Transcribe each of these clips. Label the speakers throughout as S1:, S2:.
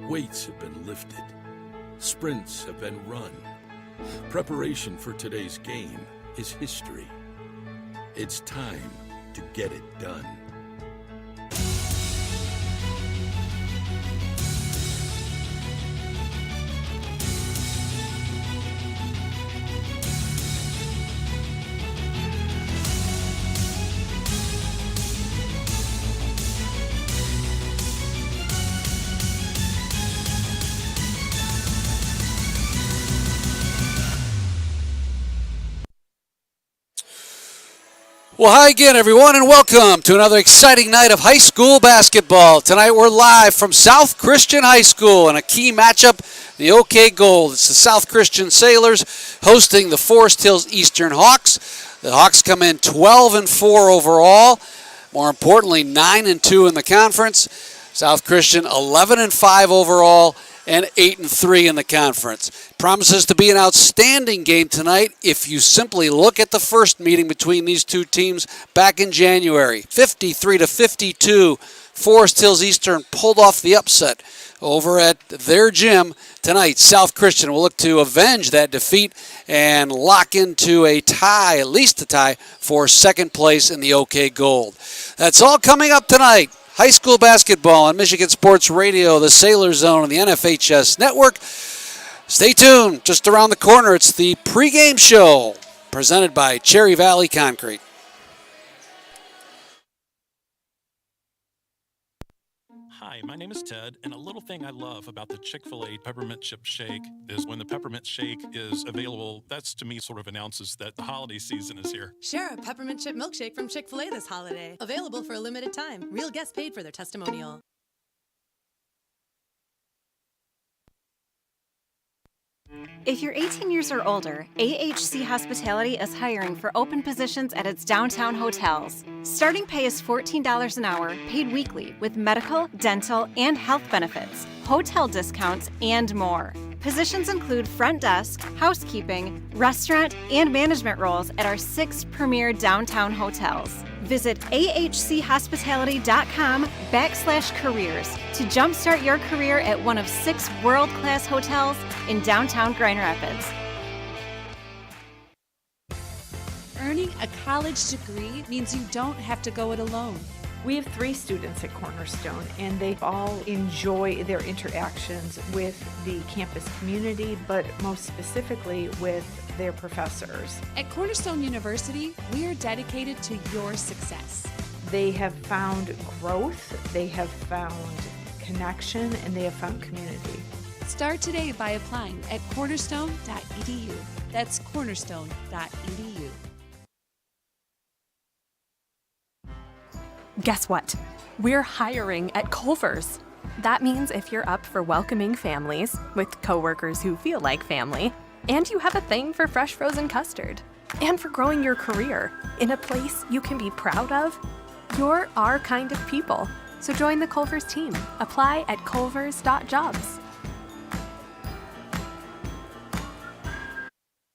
S1: Weights have been lifted. Sprints have been run. Preparation for today's game is history. It's time to get it done.
S2: Well, hi again, everyone, and welcome to another exciting night of high school basketball. Tonight we're live from South Christian High School in a key matchup, the OK Gold. It's the South Christian Sailors hosting the Forest Hills Eastern Hawks. The Hawks come in 12-4 overall. More importantly, 9-2 in the conference. South Christian 11-5 overall and 8-3 in the conference. Promises to be an outstanding game tonight if you simply look at the first meeting between these two teams back in January. 53-52, Forest Hills Eastern pulled off the upset over at their gym. Tonight, South Christian will look to avenge that defeat and lock into a tie, at least a tie, for second place in the OK Gold. That's all coming up tonight. High school basketball on Michigan Sports Radio, the Sailor Zone, and the NFHS Network. Stay tuned. Just around the corner, it's the pregame show presented by Cherry Valley Concrete.
S3: Hi, my name is Ted, and a little thing I love about the Chick-fil-A Peppermint Chip Shake is when the peppermint shake is available, that's to me sort of announces that the holiday season is here.
S4: Share a peppermint chip milkshake from Chick-fil-A this holiday. Available for a limited time. Real guests paid for their testimonial.
S5: If you're 18 years or older, AHC Hospitality is hiring for open positions at its downtown hotels. Starting pay is $14 an hour, paid weekly, with medical, dental, and health benefits, hotel discounts, and more. Positions include front desk, housekeeping, restaurant, and management roles at our 6 premier downtown hotels. Visit ahchospitality.com/careers to jumpstart your career at one of 6 world-class hotels in downtown Grand Rapids.
S6: earning a college degree means you don't have to go it alone.
S7: We have 3 students at Cornerstone, and they all enjoy their interactions with the campus community, but most specifically with their professors.
S6: At Cornerstone University, we are dedicated to your success.
S7: They have found growth, they have found connection, and they have found community.
S6: Start today by applying at cornerstone.edu. That's cornerstone.edu.
S8: Guess what? We're hiring at Culver's. That means if you're up for welcoming families with coworkers who feel like family, and you have a thing for fresh frozen custard, and for growing your career in a place you can be proud of, you're our kind of people. So join the Culver's team. Apply at culvers.jobs.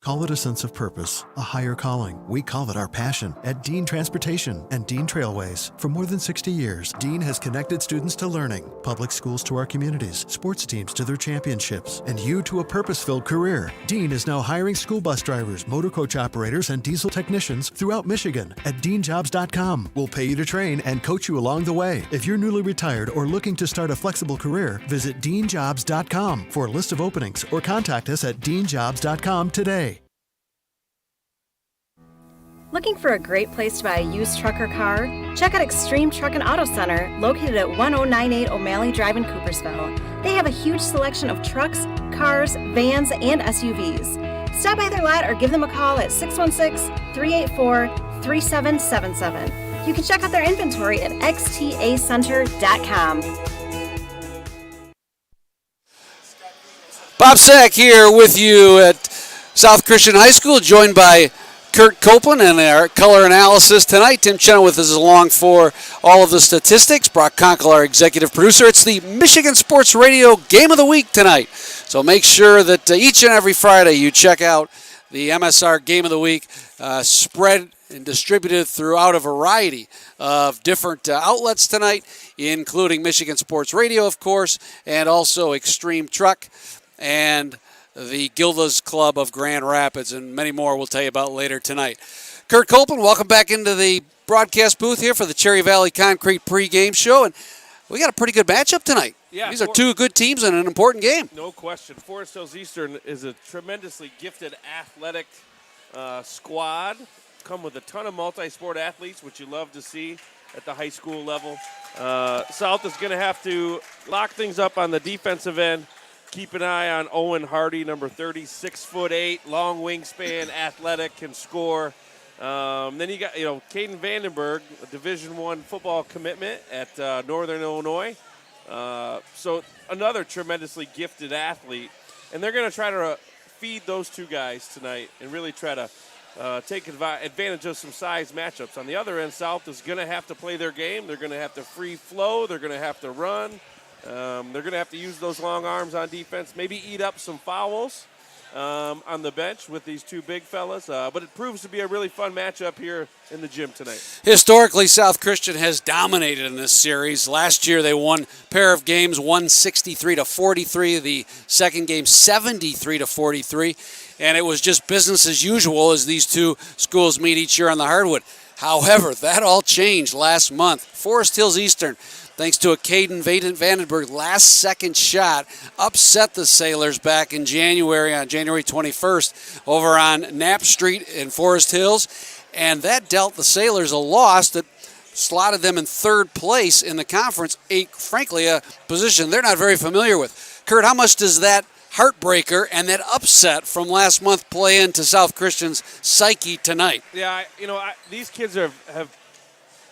S9: Call it a sense of purpose, a higher calling. We call it our passion at Dean Transportation and Dean Trailways. For more than 60 years, Dean has connected students to learning, public schools to our communities, sports teams to their championships, and you to a purpose-filled career. Dean is now hiring school bus drivers, motor coach operators, and diesel technicians throughout Michigan at deanjobs.com. We'll pay you to train and coach you along the way. If you're newly retired or looking to start a flexible career, visit deanjobs.com for a list of openings or contact us at deanjobs.com today.
S5: Looking for a great place to buy a used truck or car? Check out Extreme Truck and Auto Center, located at 1098 O'Malley Drive in Coopersville. They have a huge selection of trucks, cars, vans, and SUVs. Stop by their lot or give them a call at 616-384-3777. You can check out their inventory at xtacenter.com.
S2: Bob Sack here with you at South Christian High School, joined by Kurt Copeland and our color analysis tonight. Tim Chenoweth is along for all of the statistics. Brock Conkle, our executive producer. It's the Michigan Sports Radio Game of the Week tonight. So make sure that each and every Friday you check out the MSR Game of the Week, spread and distributed throughout a variety of different outlets tonight, including Michigan Sports Radio, of course, and also Extreme Truck and the Gilda's Club of Grand Rapids, and many more we'll tell you about later tonight. Kurt Copeland, welcome back into the broadcast booth here for the Cherry Valley Concrete pregame show, and we got a pretty good matchup tonight.
S10: Yeah,
S2: these are 2 good teams in an important game.
S10: No question. Forest Hills Eastern is a tremendously gifted athletic squad, come with a ton of multi-sport athletes, which you love to see at the high school level. South is going to have to lock things up on the defensive end. Keep an eye on Owen Hardy, number 30, 6'8", long wingspan, athletic, can score. Then you got, Caden Vandenberg, a Division I football commitment at Northern Illinois. So another tremendously gifted athlete. And they're going to try to feed those 2 guys tonight and really try to take advantage of some size matchups. On the other end, South is going to have to play their game. They're going to have to free flow. They're going to have to run. They're going to have to use those long arms on defense, maybe eat up some fouls on the bench with these 2 big fellas. But it proves to be a really fun matchup here in the gym tonight.
S2: Historically, South Christian has dominated in this series. Last year, they won a pair of games, 163-43. The second game, 73-43. And it was just business as usual as these 2 schools meet each year on the hardwood. However, that all changed last month. Forest Hills Eastern, thanks to a Caden Vandenberg last-second shot, upset the Sailors back in January, on January 21st, over on Knapp Street in Forest Hills. And that dealt the Sailors a loss that slotted them in 3rd place in the conference, frankly, a position they're not very familiar with. Kurt, how much does that heartbreaker and that upset from last month play into South Christian's psyche tonight?
S10: Yeah, these kids have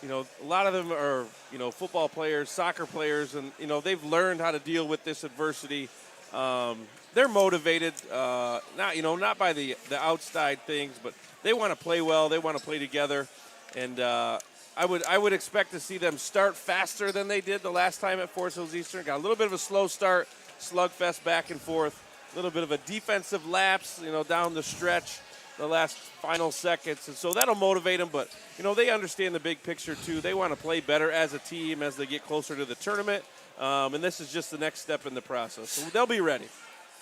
S10: a lot of them are, football players, soccer players, and, they've learned how to deal with this adversity. They're motivated, not by the outside things, but they want to play well. They want to play together. And I would expect to see them start faster than they did the last time at Forest Hills Eastern. Got a little bit of a slow start, slugfest back and forth, a little bit of a defensive lapse, down the stretch, the last final seconds. And so that'll motivate them. But, they understand the big picture, too. They want to play better as a team as they get closer to the tournament. And this is just the next step in the process. So they'll be ready.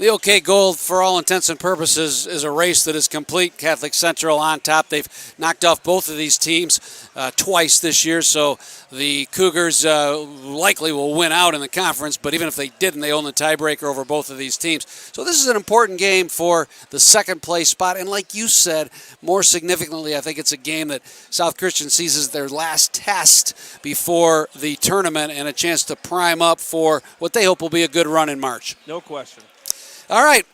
S2: The OK Gold, for all intents and purposes, is a race that is complete. Catholic Central on top. They've knocked off both of these teams twice this year, so the Cougars likely will win out in the conference, but even if they didn't, they own the tiebreaker over both of these teams. So this is an important game for the second place spot, and like you said, more significantly, I think it's a game that South Christian sees as their last test before the tournament and a chance to prime up for what they hope will be a good run in March.
S10: No question.
S2: All right,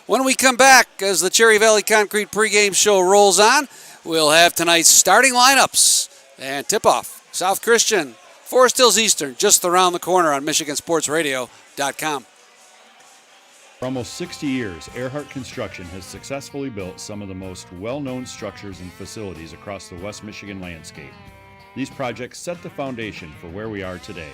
S2: when we come back, as the Cherry Valley Concrete pregame show rolls on, we'll have tonight's starting lineups and tip-off. South Christian, Forest Hills Eastern, just around the corner on MichiganSportsRadio.com.
S11: For almost 60 years, Earhart Construction has successfully built some of the most well-known structures and facilities across the West Michigan landscape. These projects set the foundation for where we are today.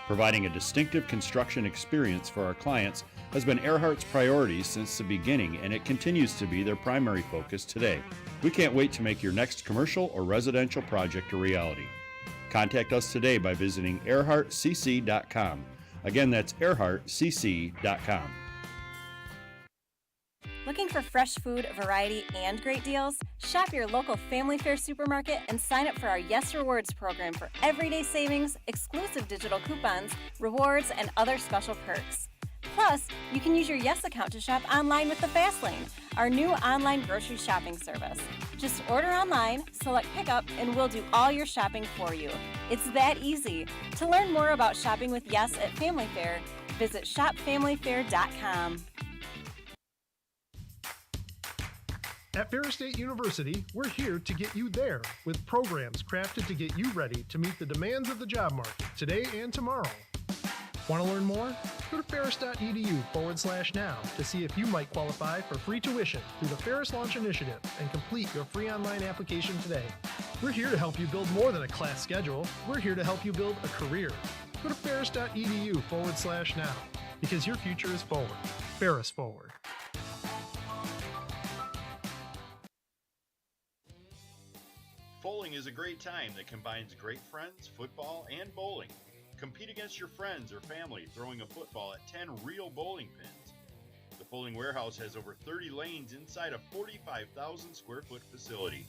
S11: Providing a distinctive construction experience for our clients has been Earhart's priority since the beginning, and it continues to be their primary focus today. We can't wait to make your next commercial or residential project a reality. Contact us today by visiting earhartcc.com. Again, that's earhartcc.com.
S5: Looking for fresh food, variety, and great deals? Shop your local Family Fare supermarket and sign up for our Yes Rewards program for everyday savings, exclusive digital coupons, rewards, and other special perks. Plus, you can use your Yes account to shop online with the Fast Lane, our new online grocery shopping service. Just order online, select pickup, and we'll do all your shopping for you. It's that easy. To learn more about shopping with Yes at Family Fare, visit shopfamilyfare.com.
S12: At Ferris State University, we're here to get you there with programs crafted to get you ready to meet the demands of the job market today and tomorrow. Want to learn more? Go to ferris.edu/now to see if you might qualify for free tuition through the Ferris Launch Initiative and complete your free online application today. We're here to help you build more than a class schedule. We're here to help you build a career. Go to ferris.edu/now because your future is forward. Ferris Forward.
S11: Bowling is a great time that combines great friends, football, and bowling. Compete against your friends or family throwing a football at 10 real bowling pins. The Bowling Warehouse has over 30 lanes inside a 45,000 square foot facility.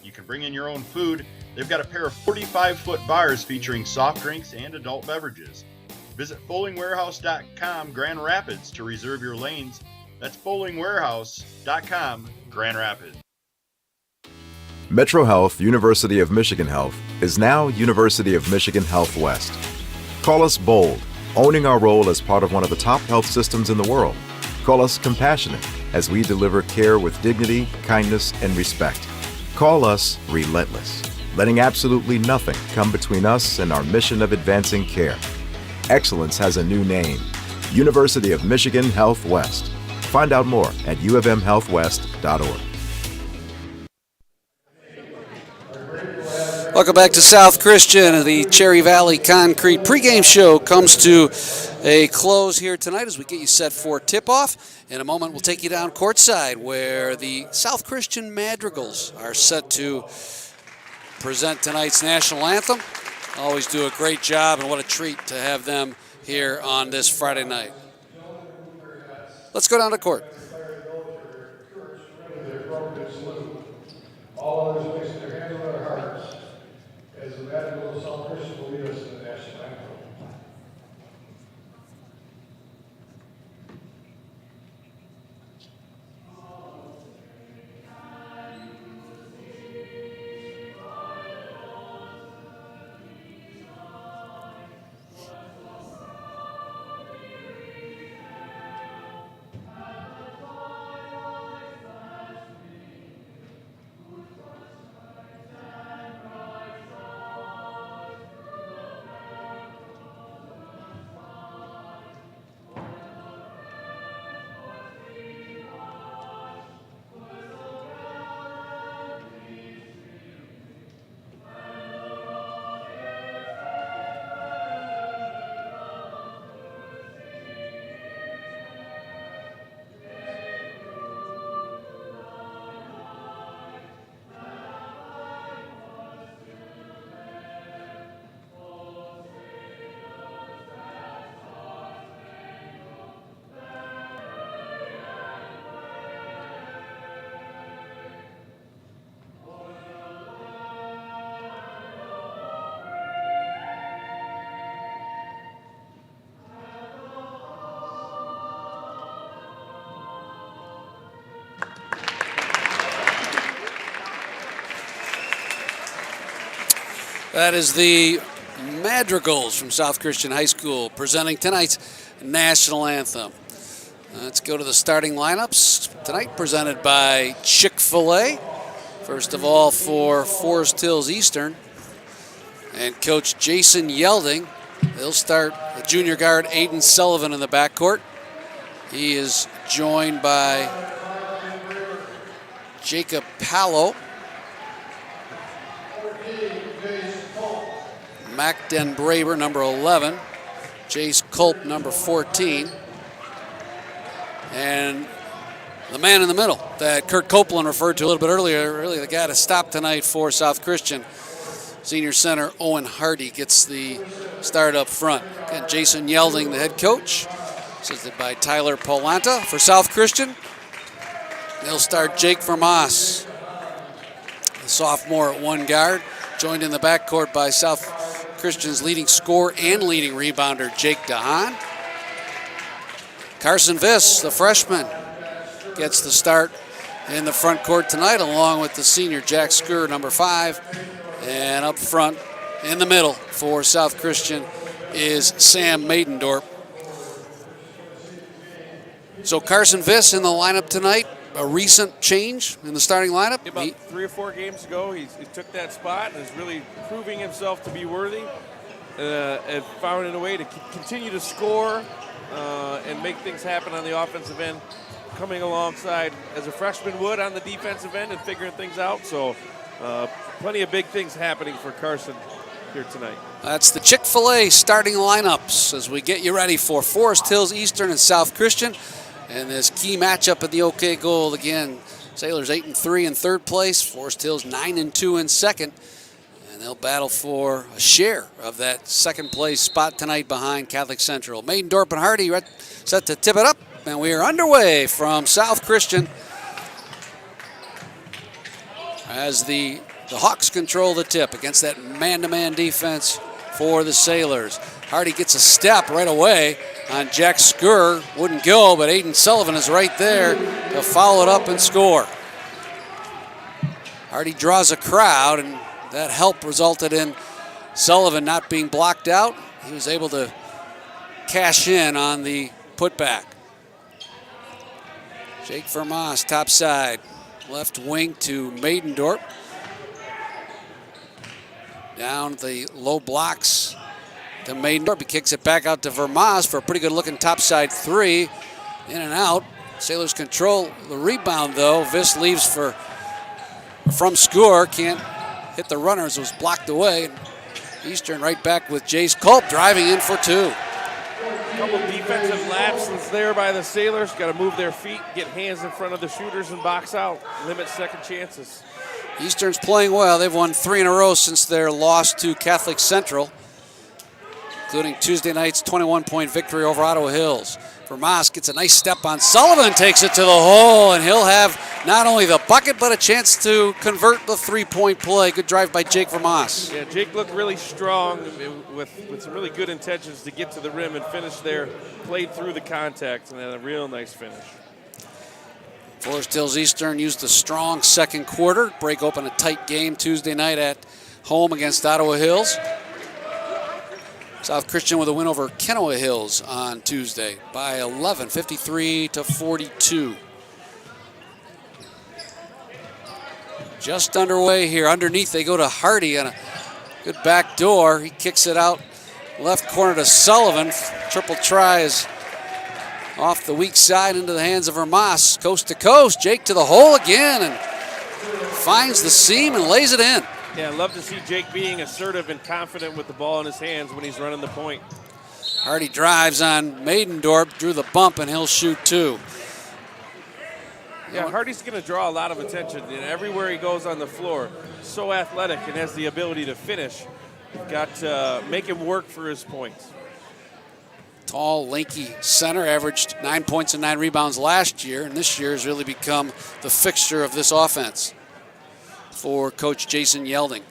S11: You can bring in your own food. They've got a pair of 45-foot bars featuring soft drinks and adult beverages. Visit bowlingwarehouse.com Grand Rapids to reserve your lanes. That's bowlingwarehouse.com Grand Rapids.
S13: Metro Health University of Michigan Health is now University of Michigan Health West. Call us bold, owning our role as part of one of the top health systems in the world. Call us compassionate, as we deliver care with dignity, kindness, and respect. Call us relentless, letting absolutely nothing come between us and our mission of advancing care. Excellence has a new name, University of Michigan Health West. Find out more at ufmhealthwest.org.
S2: Welcome back to South Christian. The Cherry Valley Concrete pregame show comes to a close here tonight as we get you set for tip-off. In a moment, we'll take you down courtside where the South Christian Madrigals are set to present tonight's national anthem. Always do a great job, and what a treat to have them here on this Friday night. Let's go down to court.
S14: All others placing their hands on their hearts as the Madrigals of South Christian will lead us in the national anthem.
S2: That is the Madrigals from South Christian High School presenting tonight's national anthem. Let's go to the starting lineups tonight, presented by Chick-fil-A. First of all, for Forest Hills Eastern and Coach Jason Yelding. They'll start the junior guard Aiden Sullivan in the backcourt. He is joined by Jacob Pallo, Mac Den Braber, number 11, Jace Culp, number 14, and the man in the middle that Kurt Copeland referred to a little bit earlier, really the guy to stop tonight for South Christian. Senior center Owen Hardy gets the start up front. Again, Jason Yelding, the head coach, assisted by Tyler Polanta for South Christian. They'll start Jake Vermas, the sophomore at one guard, joined in the backcourt by South Christian's leading scorer and leading rebounder, Jake DeHaan. Carson Viss, the freshman, gets the start in the front court tonight, along with the senior Jack Skur, number 5. And up front, in the middle for South Christian is Sam Maidendorp. So Carson Viss in the lineup tonight, a recent change in the starting lineup.
S10: About 3 or 4 games ago, he took that spot and is really proving himself to be worthy and found a way to continue to score and make things happen on the offensive end, coming alongside as a freshman would on the defensive end and figuring things out. So plenty of big things happening for Carson here tonight.
S2: That's the Chick-fil-A starting lineups as we get you ready for Forest Hills Eastern and South Christian. And this key matchup at the OK Gold again. Sailors 8-3 in third place. Forest Hills 9-2 in second. And they'll battle for a share of that second place spot tonight behind Catholic Central. Maidendorp and Hardy set to tip it up. And we are underway from South Christian as the Hawks control the tip against that man-to-man defense for the Sailors. Hardy gets a step right away on Jack Skur. Wouldn't go, but Aiden Sullivan is right there to follow it up and score. Hardy draws a crowd, and that help resulted in Sullivan not being blocked out. He was able to cash in on the putback. Jake Vermas, top side. Left wing to Maidendorp. Down the low blocks to Maidendorp. He kicks it back out to Vermas for a pretty good looking topside 3. In and out. Sailors control the rebound though. Viss leaves from Skur. Can't hit the runners. It was blocked away. Eastern right back with Jace Culp driving in for 2.
S10: A couple defensive lapses there by the Sailors. Got to move their feet, get hands in front of the shooters and box out. Limit second chances.
S2: Eastern's playing well. They've won 3 in a row since their loss to Catholic Central, including Tuesday night's 21-point victory over Ottawa Hills. Vermas gets a nice step on Sullivan, takes it to the hole, and he'll have not only the bucket but a chance to convert the 3-point play. Good drive by Jake Vermas.
S10: Yeah, Jake looked really strong with some really good intentions to get to the rim and finish there. Played through the contact and had a real nice finish.
S2: Forest Hills Eastern used a strong second quarter, break open a tight game Tuesday night at home against Ottawa Hills. South Christian with a win over Kenowa Hills on Tuesday by 11, 53-42. Just underway here. Underneath they go to Hardy on a good back door. He kicks it out left corner to Sullivan. Triple try is off the weak side into the hands of Vermas. Coast to coast. Jake to the hole again and finds the seam and lays it in.
S10: Yeah, I love to see Jake being assertive and confident with the ball in his hands when he's running the point.
S2: Hardy drives on Maidendorp, drew the bump, and he'll shoot 2.
S10: Yeah, Hardy's going to draw a lot of attention, and everywhere he goes on the floor, so athletic and has the ability to finish. You've got to make him work for his points.
S2: Tall, lanky center, averaged 9 points and 9 rebounds last year, and this year has really become the fixture of this offense for Coach Jason Yelding.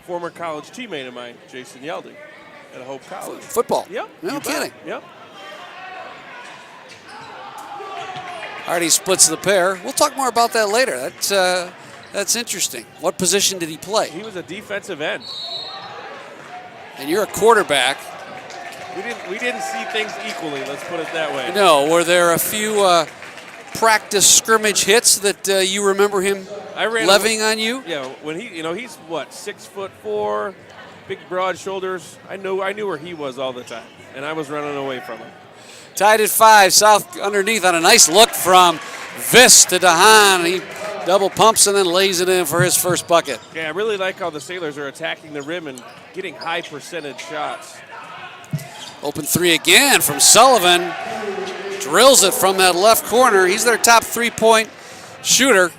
S10: Former college teammate of mine, Jason Yelding, at Hope College.
S2: Football?
S10: Yep.
S2: No kidding.
S10: Yep.
S2: Hardy splits the pair. We'll talk more about that later. That's interesting. What position did he play?
S10: He was a defensive end.
S2: and you're a quarterback.
S10: We didn't see things equally, let's put it that way.
S2: No, were there a few practice scrimmage hits that you remember him levying on you?
S10: Yeah, when he's what, 6'4", big broad shoulders. I knew where he was all the time, and I was running away from him.
S2: Tied at 5, South underneath on a nice look from Viss to DeHaan. He double pumps and then lays it in for his first bucket.
S10: Yeah, I really like how the Sailors are attacking the rim and getting high percentage shots.
S2: Open 3 again from Sullivan. Drills it from that left corner. He's their top 3-point shooter.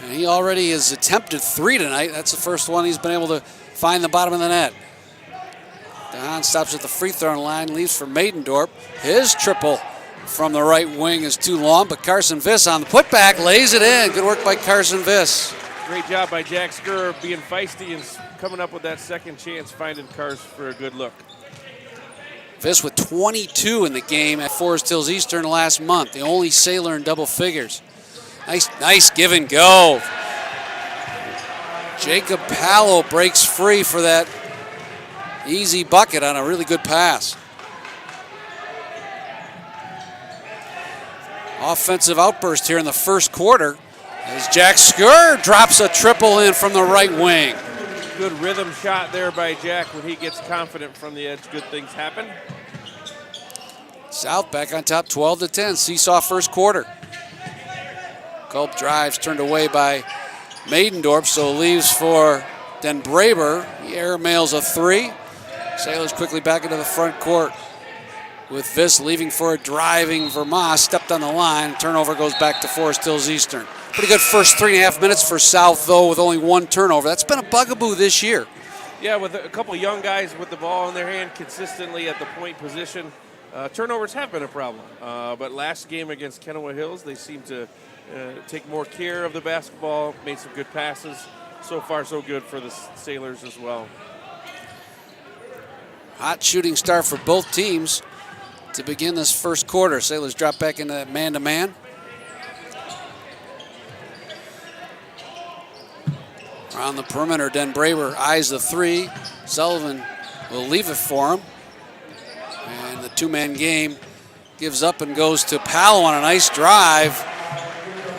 S2: And he already has attempted 3 tonight. That's the first one he's been able to find the bottom of the net. DeHaan stops at the free throw line, leaves for Maidendorp. His triple from the right wing is too long, but Carson Viss on the putback lays it in. Good work by Carson Viss.
S10: Great job by Jack Skur being feisty and coming up with that second chance, finding Cars for a good look.
S2: Viss with 22 in the game at Forest Hills Eastern last month, the only Sailor in double figures. Nice give and go. Jacob Pallo breaks free for that easy bucket on a really good pass. Offensive outburst here in the first quarter as Jack Skur drops a triple in from the right wing.
S10: Good rhythm shot there by Jack. When he gets confident from the edge, good things happen.
S2: South back on top 12-10, seesaw first quarter. Culp drives turned away by Maidendorp, so leaves for Den Braber. He airmails a 3. Sailors quickly back into the front court with Viss leaving for a driving Vermas. Stepped on the line. Turnover goes back to Forest Hills Eastern. Pretty good first 3.5 minutes for South, though, with only 1 turnover. That's been a bugaboo this year.
S10: Yeah, with a couple young guys with the ball in their hand consistently at the point position, turnovers have been a problem. But last game against Kennewa Hills, they seemed to take more care of the basketball, made some good passes. So far, so good for the Sailors as well.
S2: Hot shooting start for both teams to begin this first quarter. Sailors drop back into that man-to-man. Around the perimeter, Den Braber eyes the 3. Sullivan will leave it for him. And the 2-man game gives up and goes to Pallo on a nice drive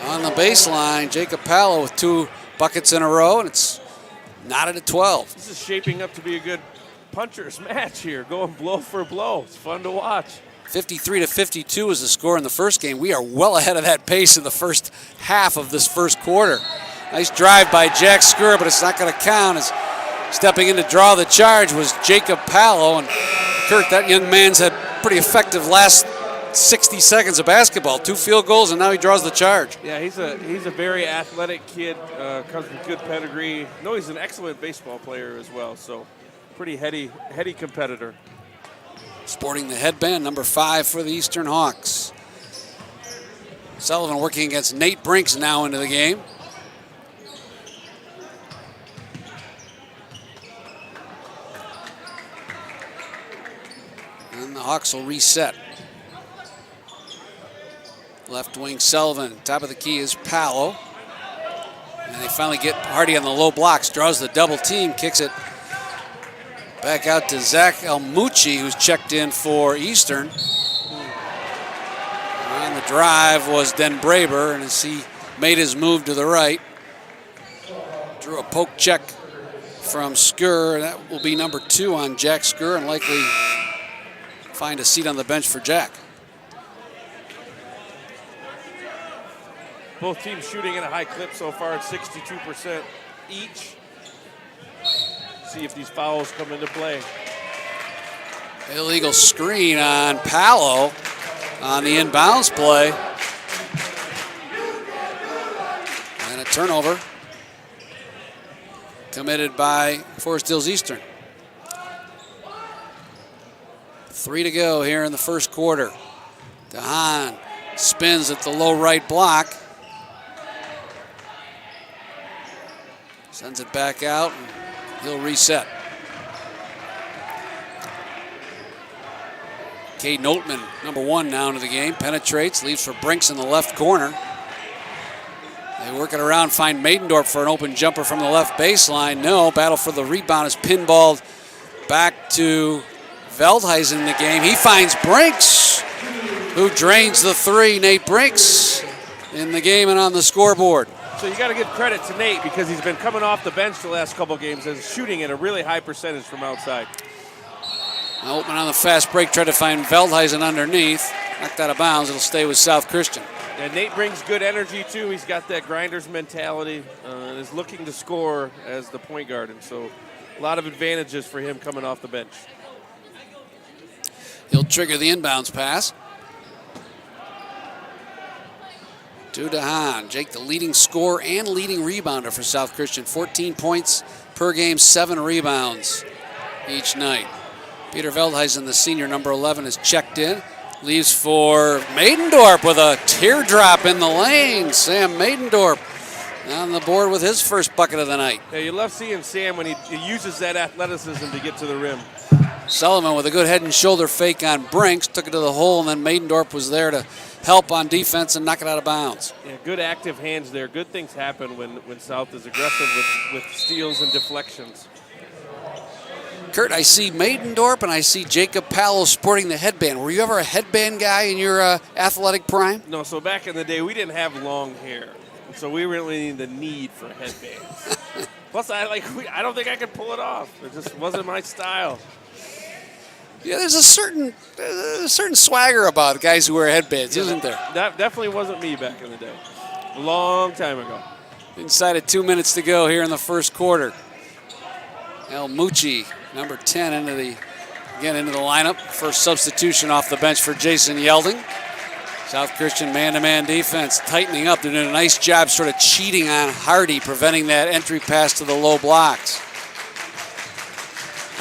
S2: on the baseline. Jacob Pallo with 2 buckets in a row, and it's knotted at 12.
S10: This is shaping up to be a good puncher's match here, going blow for blow. It's fun to watch.
S2: 53-52 was the score in the first game. We are well ahead of that pace in the first half of this first quarter. Nice drive by Jack Skur, but it's not going to count, as stepping in to draw the charge was Jacob Pallo. And Kurt, that young man's had pretty effective last 60 seconds of basketball. 2 field goals, and now he draws the charge.
S10: Yeah, he's a very athletic kid, comes with good pedigree. No, he's an excellent baseball player as well, so pretty heady competitor.
S2: Sporting the headband, number 5 for the Eastern Hawks. Sullivan working against Nate Brinks now into the game. And the Hawks will reset. Left wing Sullivan, top of the key is Pallo. And they finally get Hardy on the low blocks, draws the double team, kicks it back out to Zach Almucci, who's checked in for Eastern. On the drive was Den Braber, and as he made his move to the right, drew a poke check from Skur. That will be number 2 on Jack Skur, and likely find a seat on the bench for Jack.
S10: Both teams shooting at a high clip so far at 62% each. See if these fouls come into play.
S2: Illegal screen on Pallo on the inbounds play. And a turnover committed by Forest Hills Eastern. 3 to go here in the first quarter. DeHaan spins at the low right block. Sends it back out, and he'll reset. Cade Notman, number 1 now into the game, penetrates, leaves for Brinks in the left corner. They work it around, find Maidendorp for an open jumper from the left baseline. No, battle for the rebound is pinballed Back to Veldhuis in the game. He finds Brinks, who drains the three. Nate Brinks in the game and on the scoreboard.
S10: So you got to give credit to Nate because he's been coming off the bench the last couple games and shooting at a really high percentage from outside.
S2: Open on the fast break, tried to find Veldhuis underneath. Knocked out of bounds. It'll stay with South Christian.
S10: And Nate brings good energy, too. He's got that grinder's mentality and is looking to score as the point guard. And so a lot of advantages for him coming off the bench.
S2: He'll trigger the inbounds pass. To DeHaan. Jake, the leading scorer and leading rebounder for South Christian. 14 points per game, 7 rebounds each night. Peter Veldhuis, the senior, number 11, is checked in. Leaves for Maidendorp with a teardrop in the lane. Sam Maidendorp on the board with his first bucket of the night.
S10: Yeah, you love seeing Sam when he uses that athleticism to get to the rim.
S2: Sullivan with a good head and shoulder fake on Brinks. Took it to the hole, and then Maidendorp was there to help on defense and knock it out of bounds.
S10: Yeah, good active hands there. Good things happen when South is aggressive with steals and deflections.
S2: Kurt, I see Maidendorp and I see Jacob Pallo sporting the headband. Were you ever a headband guy in your athletic prime?
S10: No, so back in the day, we didn't have long hair. So we really didn't the need for headbands. Plus, I don't think I could pull it off. It just wasn't my style.
S2: Yeah, there's a certain swagger about guys who wear headbands, isn't there?
S10: That definitely wasn't me back in the day. A long time ago.
S2: Inside of 2 minutes to go here in the first quarter. El Mucci, number 10, into the lineup. First substitution off the bench for Jason Yelding. South Christian man-to-man defense tightening up. They're doing a nice job sort of cheating on Hardy, preventing that entry pass to the low blocks.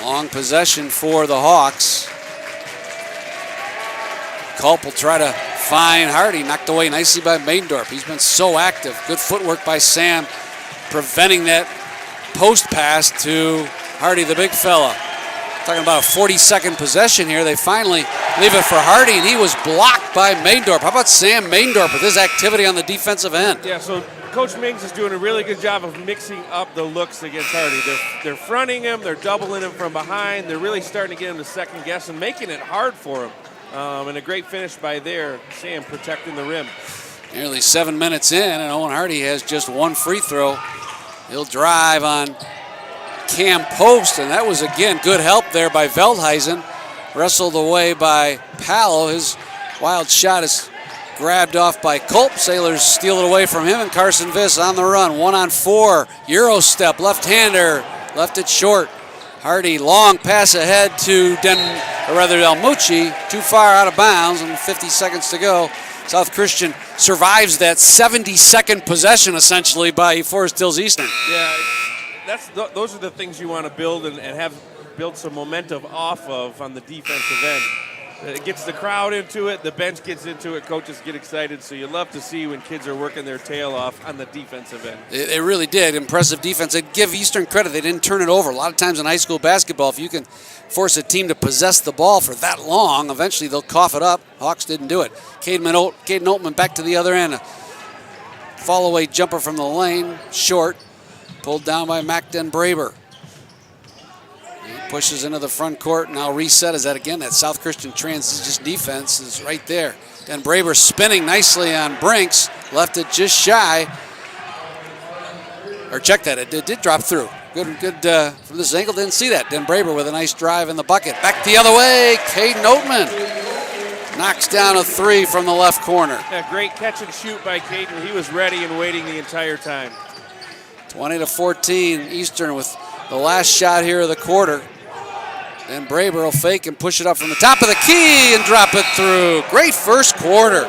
S2: Long possession for the Hawks. Culp will try to find Hardy. Knocked away nicely by Maidendorp. He's been so active. Good footwork by Sam, preventing that post pass to Hardy, the big fella. Talking about a 40-second possession here. They finally leave it for Hardy, and he was blocked by Maidendorp. How about Sam Maidendorp with his activity on the defensive end?
S10: Yeah, so Coach Mings is doing a really good job of mixing up the looks against Hardy. They're fronting him, they're doubling him from behind. They're really starting to get him to second guess and making it hard for him. And a great finish by Sam protecting the rim.
S2: Nearly 7 minutes in, and Owen Hardy has just one free throw. He'll drive on Cam Post, and that was, again, good help there by Veldhuis. Wrestled away by Pallo. His wild shot is grabbed off by Culp. Sailors steal it away from him, and Carson Viss on the run. 1-on-4, Euro step, left-hander, left it short. Hardy, long pass ahead to El Mucci, too far out of bounds, and 50 seconds to go. South Christian survives that 70-second possession, essentially, by Forest Hills Eastern.
S10: Yeah, those are the things you want to build and have build some momentum off of on the defensive end. It gets the crowd into it, the bench gets into it, coaches get excited, so you love to see when kids are working their tail off on the defensive end.
S2: It really did. Impressive defense. I'd give Eastern credit. They didn't turn it over. A lot of times in high school basketball, if you can force a team to possess the ball for that long, eventually they'll cough it up. Hawks didn't do it. Caden Oltman back to the other end. A fall-away jumper from the lane, short. Pulled down by Mac Denbraber. He pushes into the front court. Now reset is that again. That South Christian transition defense is right there. Denbraber spinning nicely on Brinks. Left it just shy. Or check that. It did drop through. Good from this angle. Didn't see that. Denbraber with a nice drive in the bucket. Back the other way. Caden Oatman knocks down a three from the left corner.
S10: Yeah, great catch and shoot by Caden. He was ready and waiting the entire time.
S2: 20-14, Eastern with the last shot here of the quarter. Then Braber will fake and push it up from the top of the key and drop it through. Great first quarter.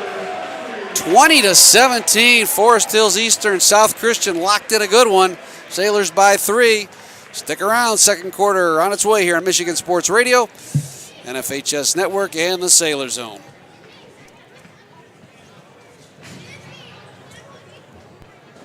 S2: 20-17, Forest Hills Eastern. South Christian locked in a good one. Sailors by 3. Stick around, second quarter on its way here on Michigan Sports Radio, NFHS Network, and the Sailor Zone.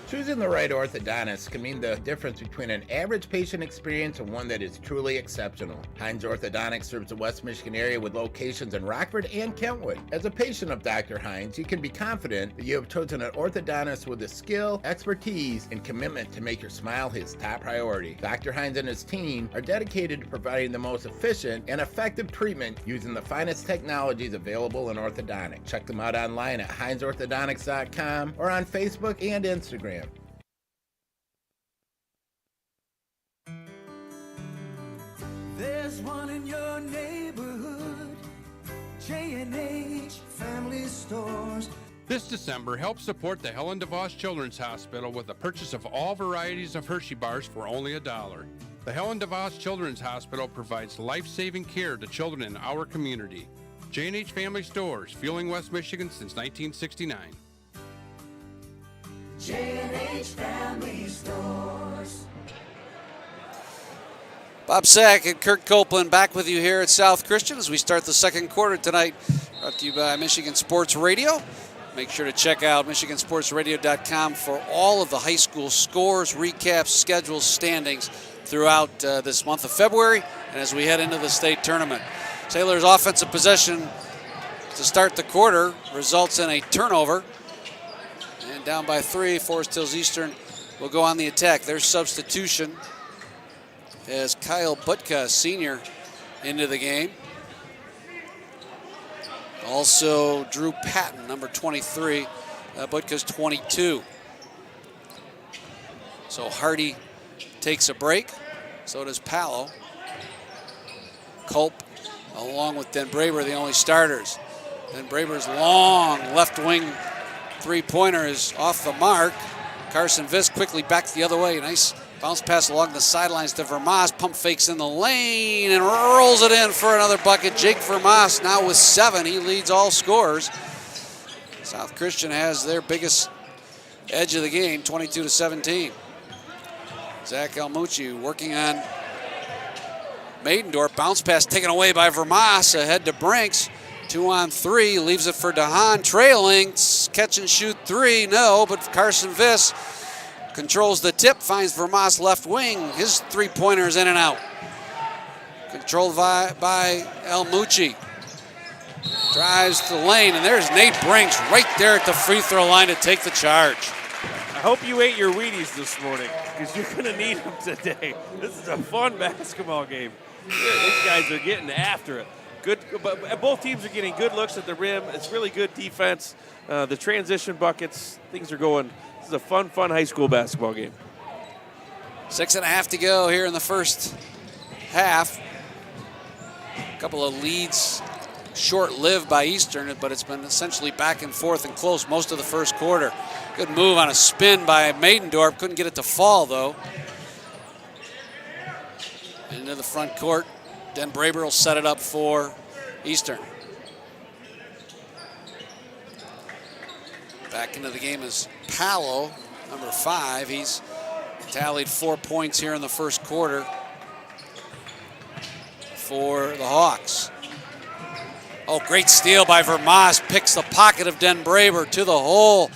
S15: Choosing the right orthodontist can mean the difference between an average patient experience and one that is truly exceptional. Hines Orthodontics serves the West Michigan area with locations in Rockford and Kentwood. As a patient of Dr. Hines, you can be confident that you have chosen an orthodontist with the skill, expertise, and commitment to make your smile his top priority. Dr. Hines and his team are dedicated to providing the most efficient and effective treatment using the finest technologies available in orthodontics. Check them out online at hinesorthodontics.com or on Facebook and Instagram.
S16: There's one in your neighborhood, J&H Family Stores.
S17: This December, help support the Helen DeVos Children's Hospital with the purchase of all varieties of Hershey bars for only $1. The Helen DeVos Children's Hospital provides life-saving care to children in our community. J&H Family Stores, fueling West Michigan since 1969.
S16: J&H Family Stores.
S2: Bob Sack and Kirk Copeland back with you here at South Christian as we start the second quarter tonight. Brought to you by Michigan Sports Radio. Make sure to check out MichiganSportsRadio.com for all of the high school scores, recaps, schedules, standings throughout this month of February and as we head into the state tournament. Sailors' offensive possession to start the quarter results in a turnover. And down by 3, Forest Hills Eastern will go on the attack. Their substitution as Kyle Butka, senior, into the game. Also Drew Patton, number 23. Butka's 22. So Hardy takes a break. So does Palo. Culp, along with Den Braber, the only starters. Den Braber's long left wing three-pointer is off the mark. Carson Visk quickly back the other way. Nice bounce pass along the sidelines to Vermas. Pump fakes in the lane and rolls it in for another bucket. Jake Vermas now with 7. He leads all scorers. South Christian has their biggest edge of the game, 22-17. Zach Almucci working on Maidendorf. Bounce pass taken away by Vermas. Ahead to Brinks. 2-on-3. Leaves it for DeHaan. Trailing. Catch and shoot 3. No, but Carson Viss controls the tip, finds Vermas left wing. His three-pointer's in and out. Controlled by Almucci. Drives the lane, and there's Nate Brinks right there at the free throw line to take the charge.
S10: I hope you ate your Wheaties this morning because you're going to need them today. This is a fun basketball game. These guys are getting after it. Good, but both teams are getting good looks at the rim. It's really good defense. The transition buckets, things are going. This is a fun high school basketball game.
S2: 6.5 to go here in the first half. A couple of leads short-lived by Eastern, but it's been essentially back and forth and close most of the first quarter. Good move on a spin by Maidendorf. Couldn't get it to fall, though. Into the front court. Den Braber will set it up for Eastern. Back into the game is Palo, number 5. He's tallied 4 points here in the first quarter for the Hawks. Oh, great steal by Vermas. Picks the pocket of Den Braber to the hole.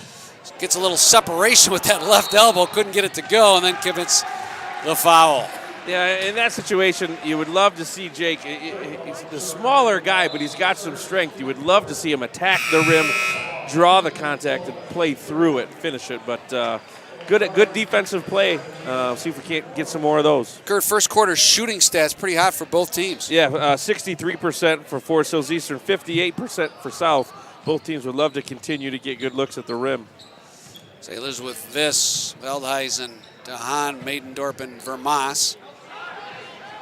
S2: Gets a little separation with that left elbow. Couldn't get it to go, and then commits the foul.
S10: Yeah, in that situation, you would love to see Jake. He's the smaller guy, but he's got some strength. You would love to see him attack the rim, draw the contact, and play through it, finish it. But good defensive play. See if we can't get some more of those.
S2: Kurt, first quarter shooting stats pretty hot for both teams.
S10: Yeah, 63% for Forest Hills Eastern, 58% for South. Both teams would love to continue to get good looks at the rim.
S2: Sailors with Viss, Veldhuizen, DeHaan, Maidendorf, and Vermas.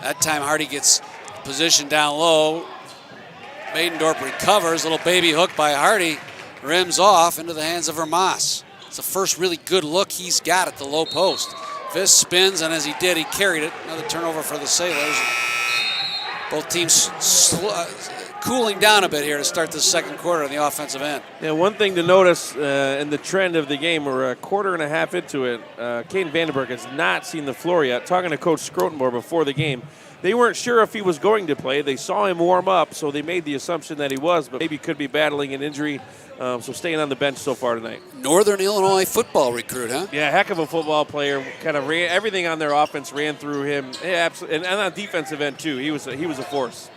S2: That time Hardy gets positioned down low. Maidendorf recovers. Little baby hook by Hardy. Rims off into the hands of Vermas. It's the first really good look he's got at the low post. Viss spins, and as he did, he carried it. Another turnover for the Sailors. Both teams cooling down a bit here to start the second quarter on the offensive end.
S10: Yeah, one thing to notice in the trend of the game, we're a quarter and a half into it. Caden Vandenberg has not seen the floor yet. Talking to Coach Scrotenborg before the game, They weren't sure if he was going to play. They saw him warm up, so they made the assumption that he was, but maybe could be battling an injury, so staying on the bench so far tonight.
S2: Northern Illinois football recruit, huh?
S10: Yeah, heck of a football player. Kind of ran everything on their offense, ran through him. Yeah, absolutely, and on defensive end too. He was a force.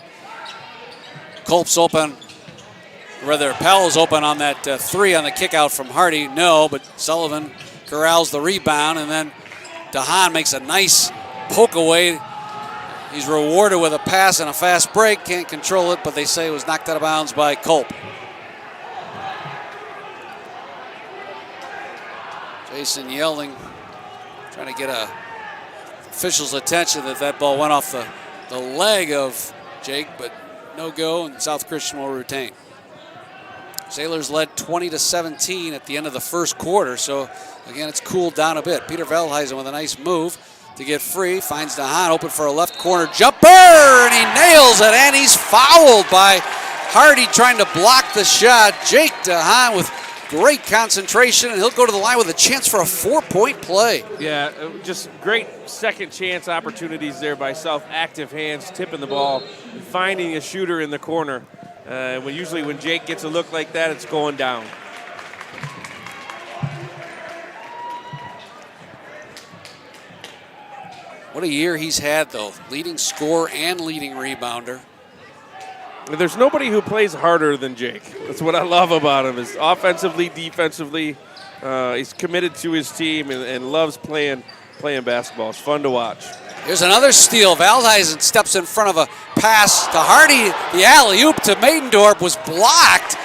S2: Culp's open. Rather, Powell's open on that 3 on the kick out from Hardy. No, but Sullivan corrals the rebound, and then DeHaan makes a nice poke away. He's rewarded with a pass and a fast break. Can't control it, but they say it was knocked out of bounds by Culp. Jason Yelding trying to get a official's attention that ball went off the leg of Jake, but no go, and South Christian will retain. Sailors led 20-17 at the end of the first quarter, so again, it's cooled down a bit. Peter Veldhuizen with a nice move to get free, finds DeHaan open for a left corner jumper, and he nails it, and he's fouled by Hardy trying to block the shot. Jake DeHaan with great concentration, and he'll go to the line with a chance for a 4-point play.
S10: Yeah, just great second chance opportunities there by South. Active hands, tipping the ball, and finding a shooter in the corner. Usually when Jake gets a look like that, it's going down.
S2: What a year he's had, though. Leading scorer and leading rebounder.
S10: There's nobody who plays harder than Jake. That's what I love about him, is offensively, defensively. He's committed to his team and loves playing basketball. It's fun to watch.
S2: Here's another steal. Veldhuizen steps in front of a pass to Hardy. The alley-oop to Maidendorp was blocked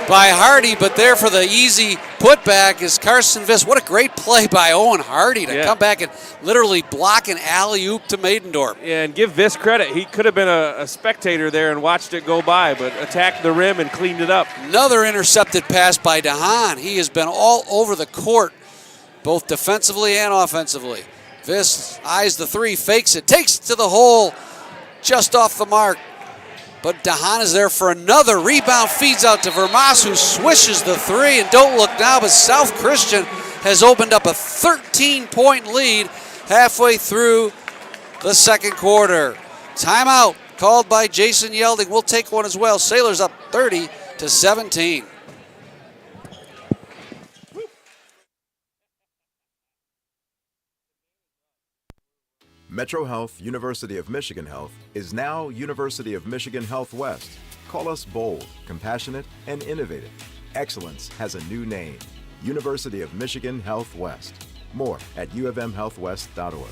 S2: by Hardy, but there for the easy putback is Carson Viss. What a great play by Owen Hardy to come back and literally block an alley-oop to Maidendorp.
S10: Yeah, and give Viss credit. He could have been a spectator there and watched it go by, but attacked the rim and cleaned it up.
S2: Another intercepted pass by DeHaan. He has been all over the court, both defensively and offensively. Viss eyes the 3, fakes it, takes it to the hole, just off the mark. But DeHaan is there for another rebound, feeds out to Vermas, who swishes the 3, and don't look now, but South Christian has opened up a 13-point lead halfway through the second quarter. Timeout called by Jason Yelding. We'll take one as well. Sailors up 30-17.
S13: Metro Health University of Michigan Health is now University of Michigan Health West. Call us bold, compassionate, and innovative. Excellence has a new name, University of Michigan Health West. More at ufmhealthwest.org.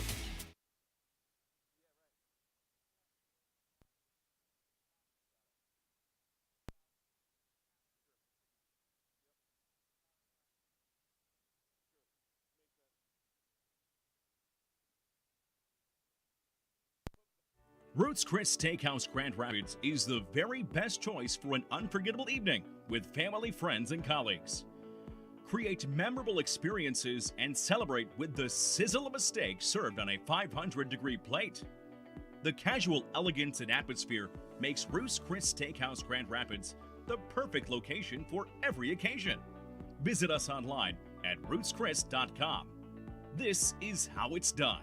S18: Ruth's Chris Steakhouse Grand Rapids is the very best choice for an unforgettable evening with family, friends, and colleagues. Create memorable experiences and celebrate with the sizzle of a steak served on a 500-degree plate. The casual elegance and atmosphere makes Ruth's Chris Steakhouse Grand Rapids the perfect location for every occasion. Visit us online at rootschris.com. This is how it's done.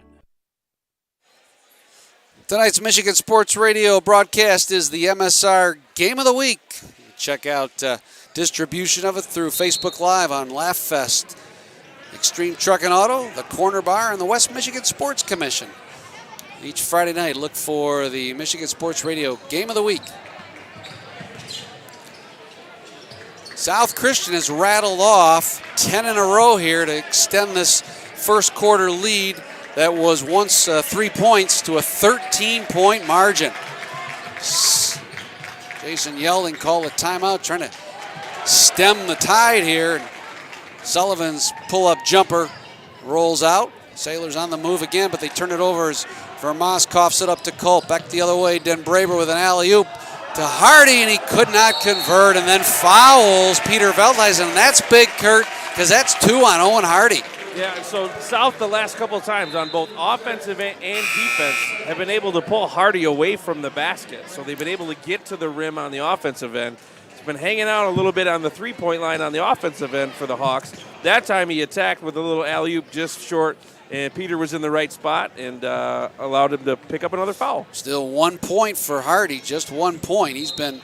S2: Tonight's Michigan Sports Radio broadcast is the MSR Game of the Week. Check out distribution of it through Facebook Live on Laugh Fest, Extreme Truck and Auto, the Corner Bar, and the West Michigan Sports Commission. Each Friday night, look for the Michigan Sports Radio Game of the Week. South Christian has rattled off 10 in a row here to extend this first quarter lead that was once 3 points to a 13-point margin. Jason Yelding called a timeout, trying to stem the tide here. Sullivan's pull-up jumper rolls out. Sailors on the move again, but they turn it over as Vermas coughs it up to Culp. Back the other way, Den Braber with an alley-oop to Hardy, and he could not convert, and then fouls Peter Veldhuizen. And that's big, Kurt, because that's 2 on Owen Hardy.
S10: Yeah, so South the last couple of times on both offensive and defense have been able to pull Hardy away from the basket. So they've been able to get to the rim on the offensive end. It's been hanging out a little bit on the three-point line on the offensive end for the Hawks, That time he attacked with a little alley-oop just short, and Peter was in the right spot and allowed him to pick up another foul.
S2: Still 1 point for Hardy, just 1 point. He's been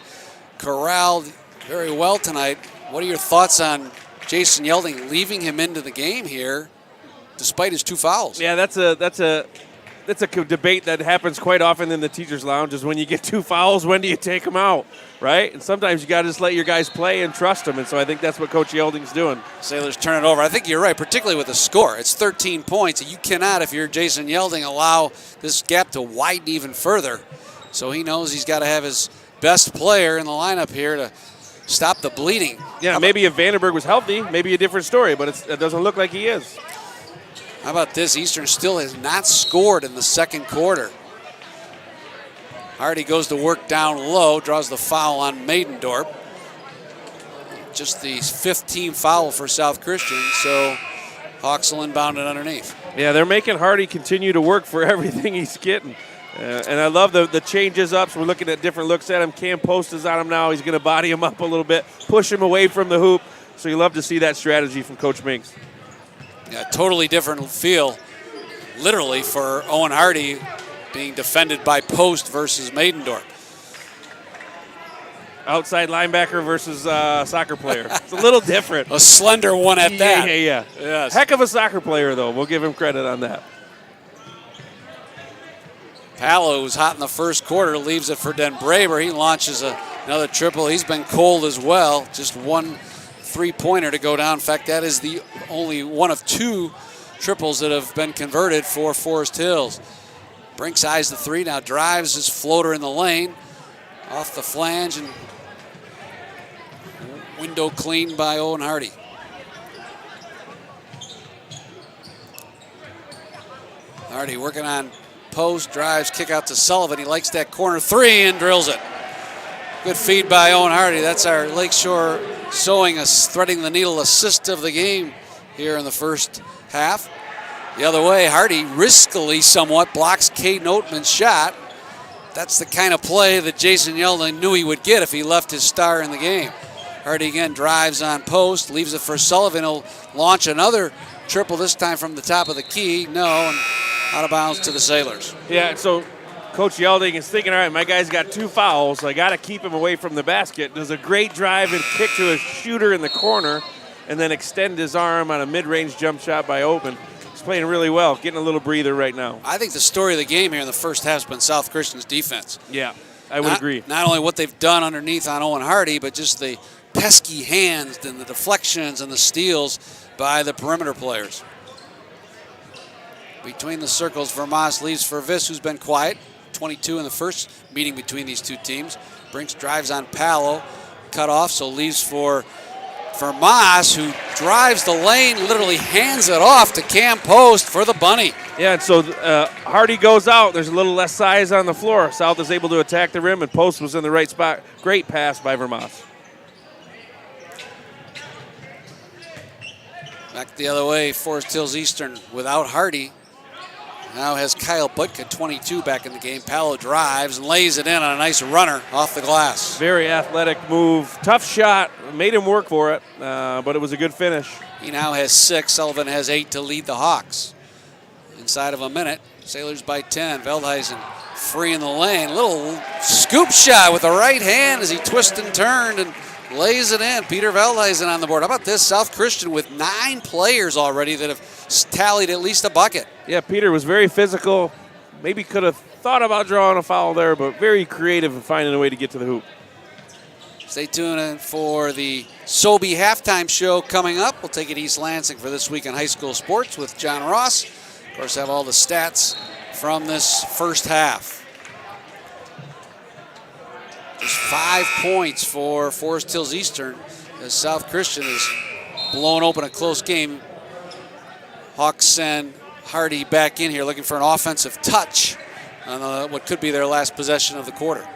S2: corralled very well tonight. What are your thoughts on Jason Yelding leaving him into the game here despite his 2 fouls?
S10: Yeah, that's a debate that happens quite often in the teachers' lounge is when you get 2 fouls, when do you take them out, right? And sometimes you got to just let your guys play and trust them, and so I think that's what Coach Yelding's doing.
S2: Sailors turn it over. I think you're right, particularly with the score. It's 13 points. You cannot, if you're Jason Yelding, allow this gap to widen even further. So he knows he's got to have his best player in the lineup here to stop the bleeding.
S10: Yeah, maybe if Vandenberg was healthy, maybe a different story, but it doesn't look like he is.
S2: How about this? Eastern still has not scored in the second quarter. Hardy goes to work down low, draws the foul on Maidendorp. Just the 5th team foul for South Christian, so Hawks will inbound it underneath.
S10: Yeah, they're making Hardy continue to work for everything he's getting. And I love the changes ups. We're looking at different looks at him. Cam Post is on him now. He's going to body him up a little bit, push him away from the hoop. So you love to see that strategy from Coach Minks.
S2: Yeah, totally different feel, literally, for Owen Hardy being defended by Post versus Maidendorp.
S10: Outside linebacker versus soccer player. It's a little different.
S2: A slender one at that.
S10: Yeah.
S2: Yes.
S10: Heck of a soccer player, though. We'll give him credit on that.
S2: Palo, who's hot in the first quarter, leaves it for Den Braber. He launches another triple. He's been cold as well. Just 1 3-pointer to go down. In fact, that is the only one of 2 triples that have been converted for Forest Hills. Brinks eyes the 3, now drives his floater in the lane. Off the flange and window cleaned by Owen Hardy. Hardy working on post, drives, kick out to Sullivan. He likes that corner 3 and drills it. Good feed by Owen Hardy. That's our Lakeshore Sewing threading the needle assist of the game here in the first half. The other way, Hardy riskily somewhat blocks Caden Oatman's shot. That's the kind of play that Jason Yelding knew he would get if he left his star in the game. Hardy again drives on post, leaves it for Sullivan. He'll launch another triple, this time from the top of the key. No, and out of bounds to the Sailors.
S10: Yeah, so Coach Yelding is thinking, all right, my guy's got 2 fouls. I got to keep him away from the basket. Does a great drive and kick to a shooter in the corner and then extend his arm on a mid-range jump shot by Oatman. He's playing really well, getting a little breather right now.
S2: I think the story of the game here in the first half has been South Christian's defense.
S10: Yeah, I would agree.
S2: Not only what they've done underneath on Owen Hardy, but just the pesky hands and the deflections and the steals by the perimeter players. Between the circles, Vermas leaves for Viss, who's been quiet. 22 in the first meeting between these 2 teams. Brinks drives on Palo, cut off, so leaves for Vermas, who drives the lane, literally hands it off to Cam Post for the bunny.
S10: Yeah, and so Hardy goes out. There's a little less size on the floor. South is able to attack the rim, and Post was in the right spot. Great pass by Vermas.
S2: Back the other way, Forest Hills Eastern without Hardy. Now has Kyle Butka, 22, back in the game. Palo drives and lays it in on a nice runner off the glass.
S10: Very athletic move. Tough shot. Made him work for it, but it was a good finish.
S2: He now has 6. Sullivan has 8 to lead the Hawks. Inside of a minute, Sailors by 10. Veldhuisen free in the lane. Little scoop shot with the right hand as he twisted and turned and lays it in. Peter Veldhuisen on the board. How about this? South Christian with 9 players already that have tallied at least a bucket.
S10: Yeah, Peter was very physical. Maybe could have thought about drawing a foul there, but very creative in finding a way to get to the hoop.
S2: Stay tuned for the Sobey halftime show coming up. We'll take it East Lansing for This Week in High School Sports with John Ross. Of course, have all the stats from this first half. Just 5 points for Forest Hills Eastern as South Christian has blown open a close game. Hawks send Hardy back in here looking for an offensive touch on what could be their last possession of the quarter.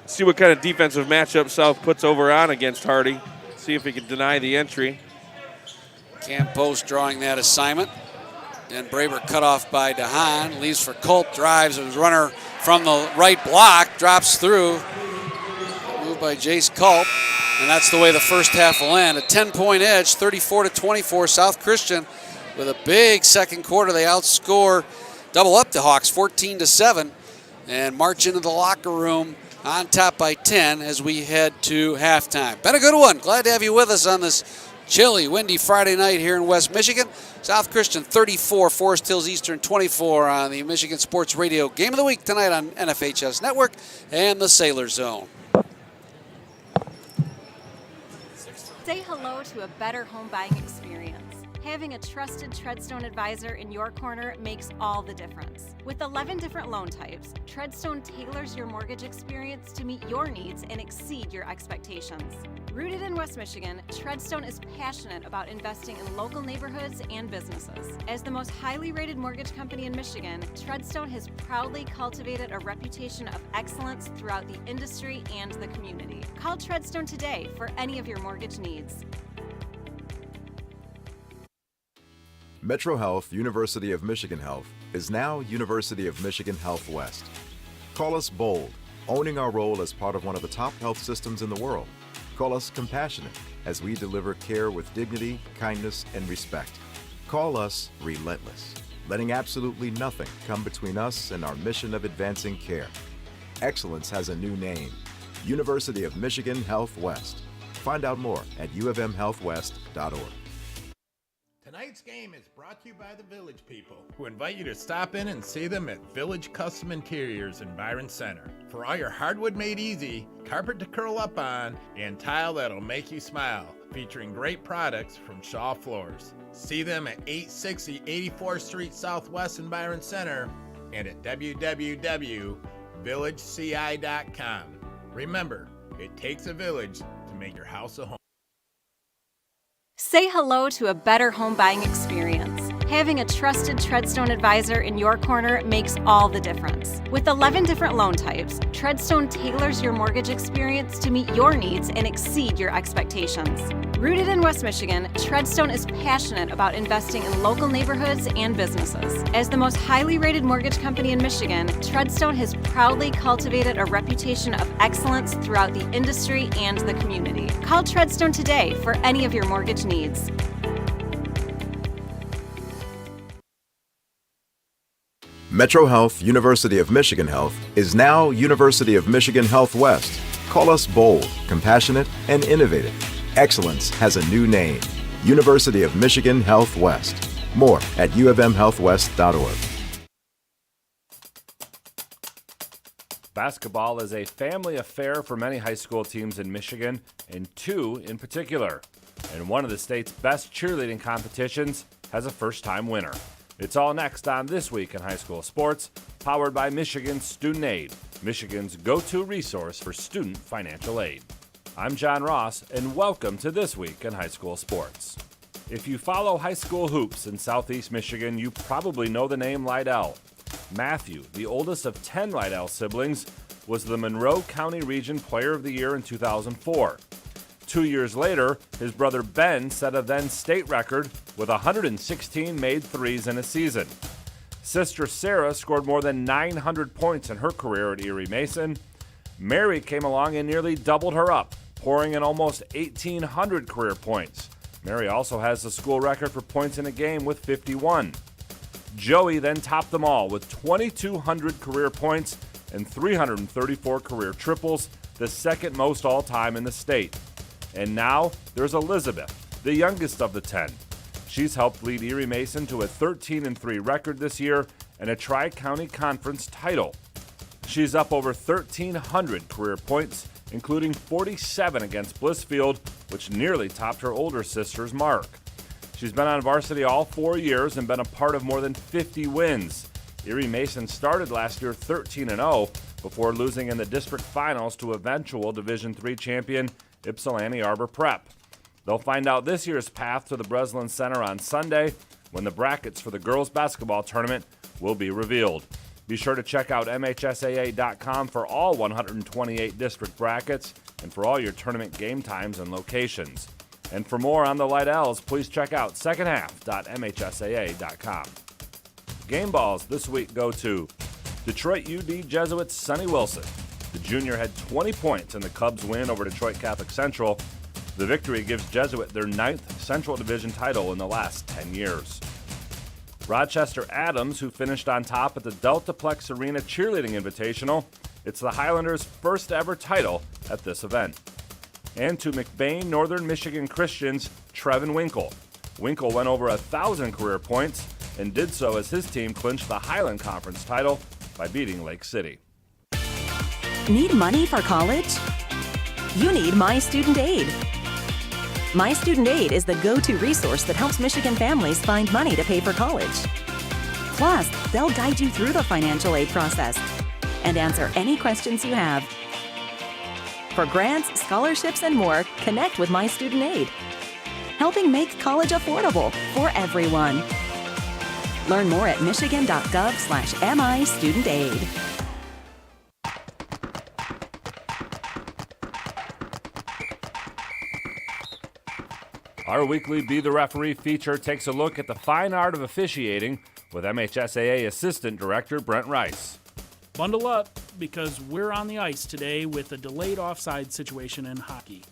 S10: See what kind of defensive matchup South puts over on against Hardy. See if he can deny the entry.
S2: Cam Post drawing that assignment. And Braber cut off by DeHaan. Leaves for Culp, drives his runner from the right block, drops through. Move by Jace Culp. And that's the way the first half will end. A 10-point edge, 34-24. South Christian with a big second quarter. They outscore, double up the Hawks, 14-7, and march into the locker room on top by 10 as we head to halftime. Been a good one. Glad to have you with us on this chilly, windy Friday night here in West Michigan. South Christian 34, Forest Hills Eastern 24 on the Michigan Sports Radio Game of the Week tonight on NFHS Network and the Sailor Zone.
S5: Say hello to a better home buying experience. Having a trusted Treadstone advisor in your corner makes all the difference. With 11 different loan types, Treadstone tailors your mortgage experience to meet your needs and exceed your expectations. Rooted in West Michigan, Treadstone is passionate about investing in local neighborhoods and businesses. As the most highly rated mortgage company in Michigan, Treadstone has proudly cultivated a reputation of excellence throughout the industry and the community. Call Treadstone today for any of your mortgage needs.
S13: Metro Health University of Michigan Health is now University of Michigan Health West. Call us bold, owning our role as part of one of the top health systems in the world. Call us compassionate, as we deliver care with dignity, kindness, and respect. Call us relentless, letting absolutely nothing come between us and our mission of advancing care. Excellence has a new name, University of Michigan Health West. Find out more at ufmhealthwest.org.
S15: Tonight's game is brought to you by the Village People, who invite you to stop in and see them at Village Custom Interiors in Byron Center. For all your hardwood made easy, carpet to curl up on, and tile that'll make you smile, featuring great products from Shaw Floors. See them at 860 84th Street Southwest in Byron Center and at www.villageci.com. Remember, it takes a village to make your house a home.
S5: Say hello to a better home buying experience. Having a trusted Treadstone advisor in your corner makes all the difference. With 11 different loan types, Treadstone tailors your mortgage experience to meet your needs and exceed your expectations. Rooted in West Michigan, Treadstone is passionate about investing in local neighborhoods and businesses. As the most highly rated mortgage company in Michigan, Treadstone has proudly cultivated a reputation of excellence throughout the industry and the community. Call Treadstone today for any of your mortgage needs.
S13: Metro Health University of Michigan Health is now University of Michigan Health West. Call us bold, compassionate, and innovative. Excellence has a new name, University of Michigan Health West. More at ufmhealthwest.org.
S19: Basketball is a family affair for many high school teams in Michigan, and two in particular. And one of the state's best cheerleading competitions has a first-time winner. It's all next on This Week in High School Sports, powered by Michigan Student Aid, Michigan's go-to resource for student financial aid. I'm John Ross, and welcome to This Week in High School Sports. If you follow high school hoops in Southeast Michigan, you probably know the name Lydell. Matthew, the oldest of 10 Lydell siblings, was the Monroe County Region Player of the Year in 2004. 2 years later, his brother Ben set a then state record with 116 made threes in a season. Sister Sarah scored more than 900 points in her career at Erie Mason. Mary came along and nearly doubled her up, pouring in almost 1,800 career points. Mary also has the school record for points in a game with 51. Joey then topped them all with 2,200 career points and 334 career triples, the second most all-time in the state. And now there's Elizabeth, the youngest of the 10. She's helped lead Erie Mason to a 13-3 record this year and a Tri-County Conference title. She's up over 1,300 career points, including 47 against Blissfield, which nearly topped her older sister's mark. She's been on varsity all 4 years and been a part of more than 50 wins. Erie Mason started last year 13-0 before losing in the district finals to eventual Division III champion Ypsilanti Arbor Prep. They'll find out this year's path to the Breslin Center on Sunday when the brackets for the girls basketball tournament will be revealed. Be sure to check out MHSAA.com for all 128 district brackets and for all your tournament game times and locations. And for more on the Lydells, please check out secondhalf.mhsaa.com. Game balls this week go to Detroit UD Jesuits Sonny Wilson, The junior had 20 points in the Cubs' win over Detroit Catholic Central. The victory gives Jesuit their 9th Central Division title in the last 10 years. Rochester Adams, who finished on top at the Deltaplex Arena Cheerleading Invitational. It's the Highlanders' first ever title at this event. And to McBain Northern Michigan Christian's Trevin Winkle. Winkle went over 1,000 career points and did so as his team clinched the Highland Conference title by beating Lake City.
S20: Need money for college? You need My Student Aid. My Student Aid is the go-to resource that helps Michigan families find money to pay for college. Plus, they'll guide you through the financial aid process and answer any questions you have. For grants, scholarships, and more, connect with My Student Aid, helping make college affordable for everyone. Learn more at michigan.gov/MIStudentAid.
S19: Our weekly Be the Referee feature takes a look at the fine art of officiating with MHSAA Assistant Director Brent Rice.
S21: Bundle up, because we're on the ice today with a delayed offside situation in hockey.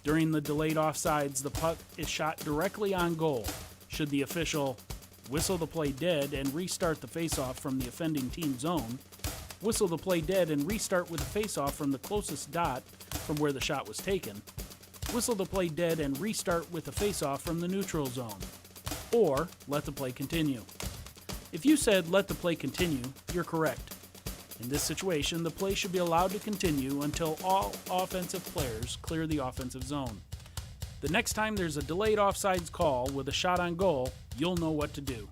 S21: During the delayed offsides, the puck is shot directly on goal. Should the official whistle the play dead and restart the faceoff from the offending team zone, whistle the play dead and restart with the faceoff from the closest dot from where the shot was taken, whistle the play dead and restart with a faceoff from the neutral zone, or let the play continue. If you said let the play continue, you're correct. In this situation, the play should be allowed to continue until all offensive players clear the offensive zone. The next time there's a delayed offsides call with a shot on goal, you'll know what to do.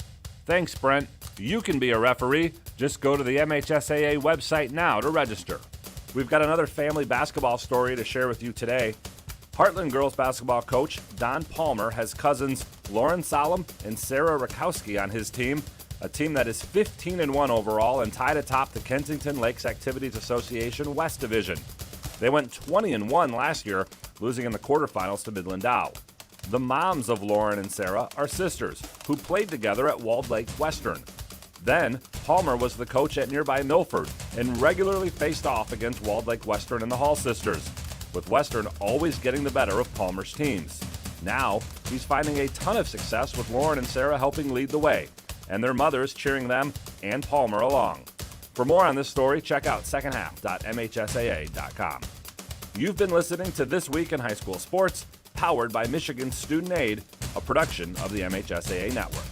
S19: Thanks, Brent. You can be a referee. Just go to the MHSAA website now to register. We've got another family basketball story to share with you today. Heartland girls basketball coach Don Palmer has cousins Lauren Solom and Sarah Rakowski on his team, a team that is 15-1 overall and tied atop the Kensington Lakes Activities Association West Division. They went 20-1 last year, losing in the quarterfinals to Midland Dow. The moms of Lauren and Sarah are sisters who played together at Walled Lake Western. Then, Palmer was the coach at nearby Milford and regularly faced off against Walled Lake Western and the Hall sisters, with Western always getting the better of Palmer's teams. Now, he's finding a ton of success with Lauren and Sarah helping lead the way, and their mothers cheering them and Palmer along. For more on this story, check out secondhalf.mhsaa.com. You've been listening to This Week in High School Sports, powered by Michigan Student Aid, a production of the MHSAA Network.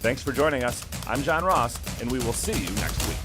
S19: Thanks for joining us. I'm John Ross, and we will see you next week.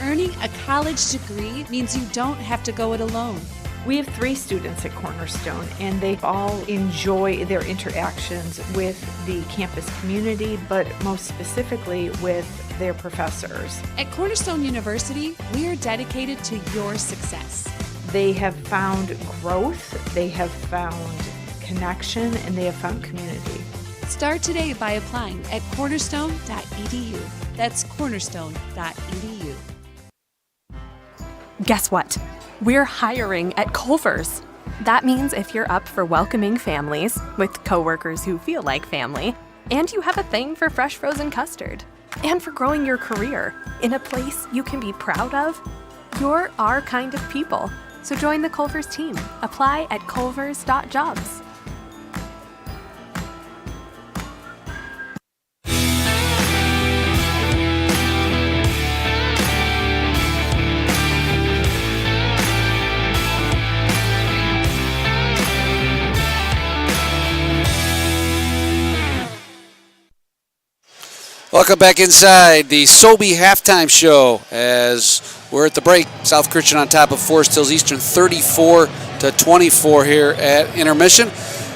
S6: Earning a college degree means you don't have to go it alone.
S7: We have 3 students at Cornerstone, and they all enjoy their interactions with the campus community, but most specifically with their professors.
S6: At Cornerstone University, we are dedicated to your success.
S7: They have found growth, they have found connection, and they have found community.
S6: Start today by applying at cornerstone.edu. That's cornerstone.edu.
S8: Guess what? We're hiring at Culver's. That means if you're up for welcoming families with coworkers who feel like family, and you have a thing for fresh frozen custard, and for growing your career in a place you can be proud of, you're our kind of people. So join the Culver's team. Apply at culvers.jobs.
S2: Welcome back inside the Sobey halftime show as we're at the break. South Christian on top of Forest Hills Eastern 34-24 here at intermission.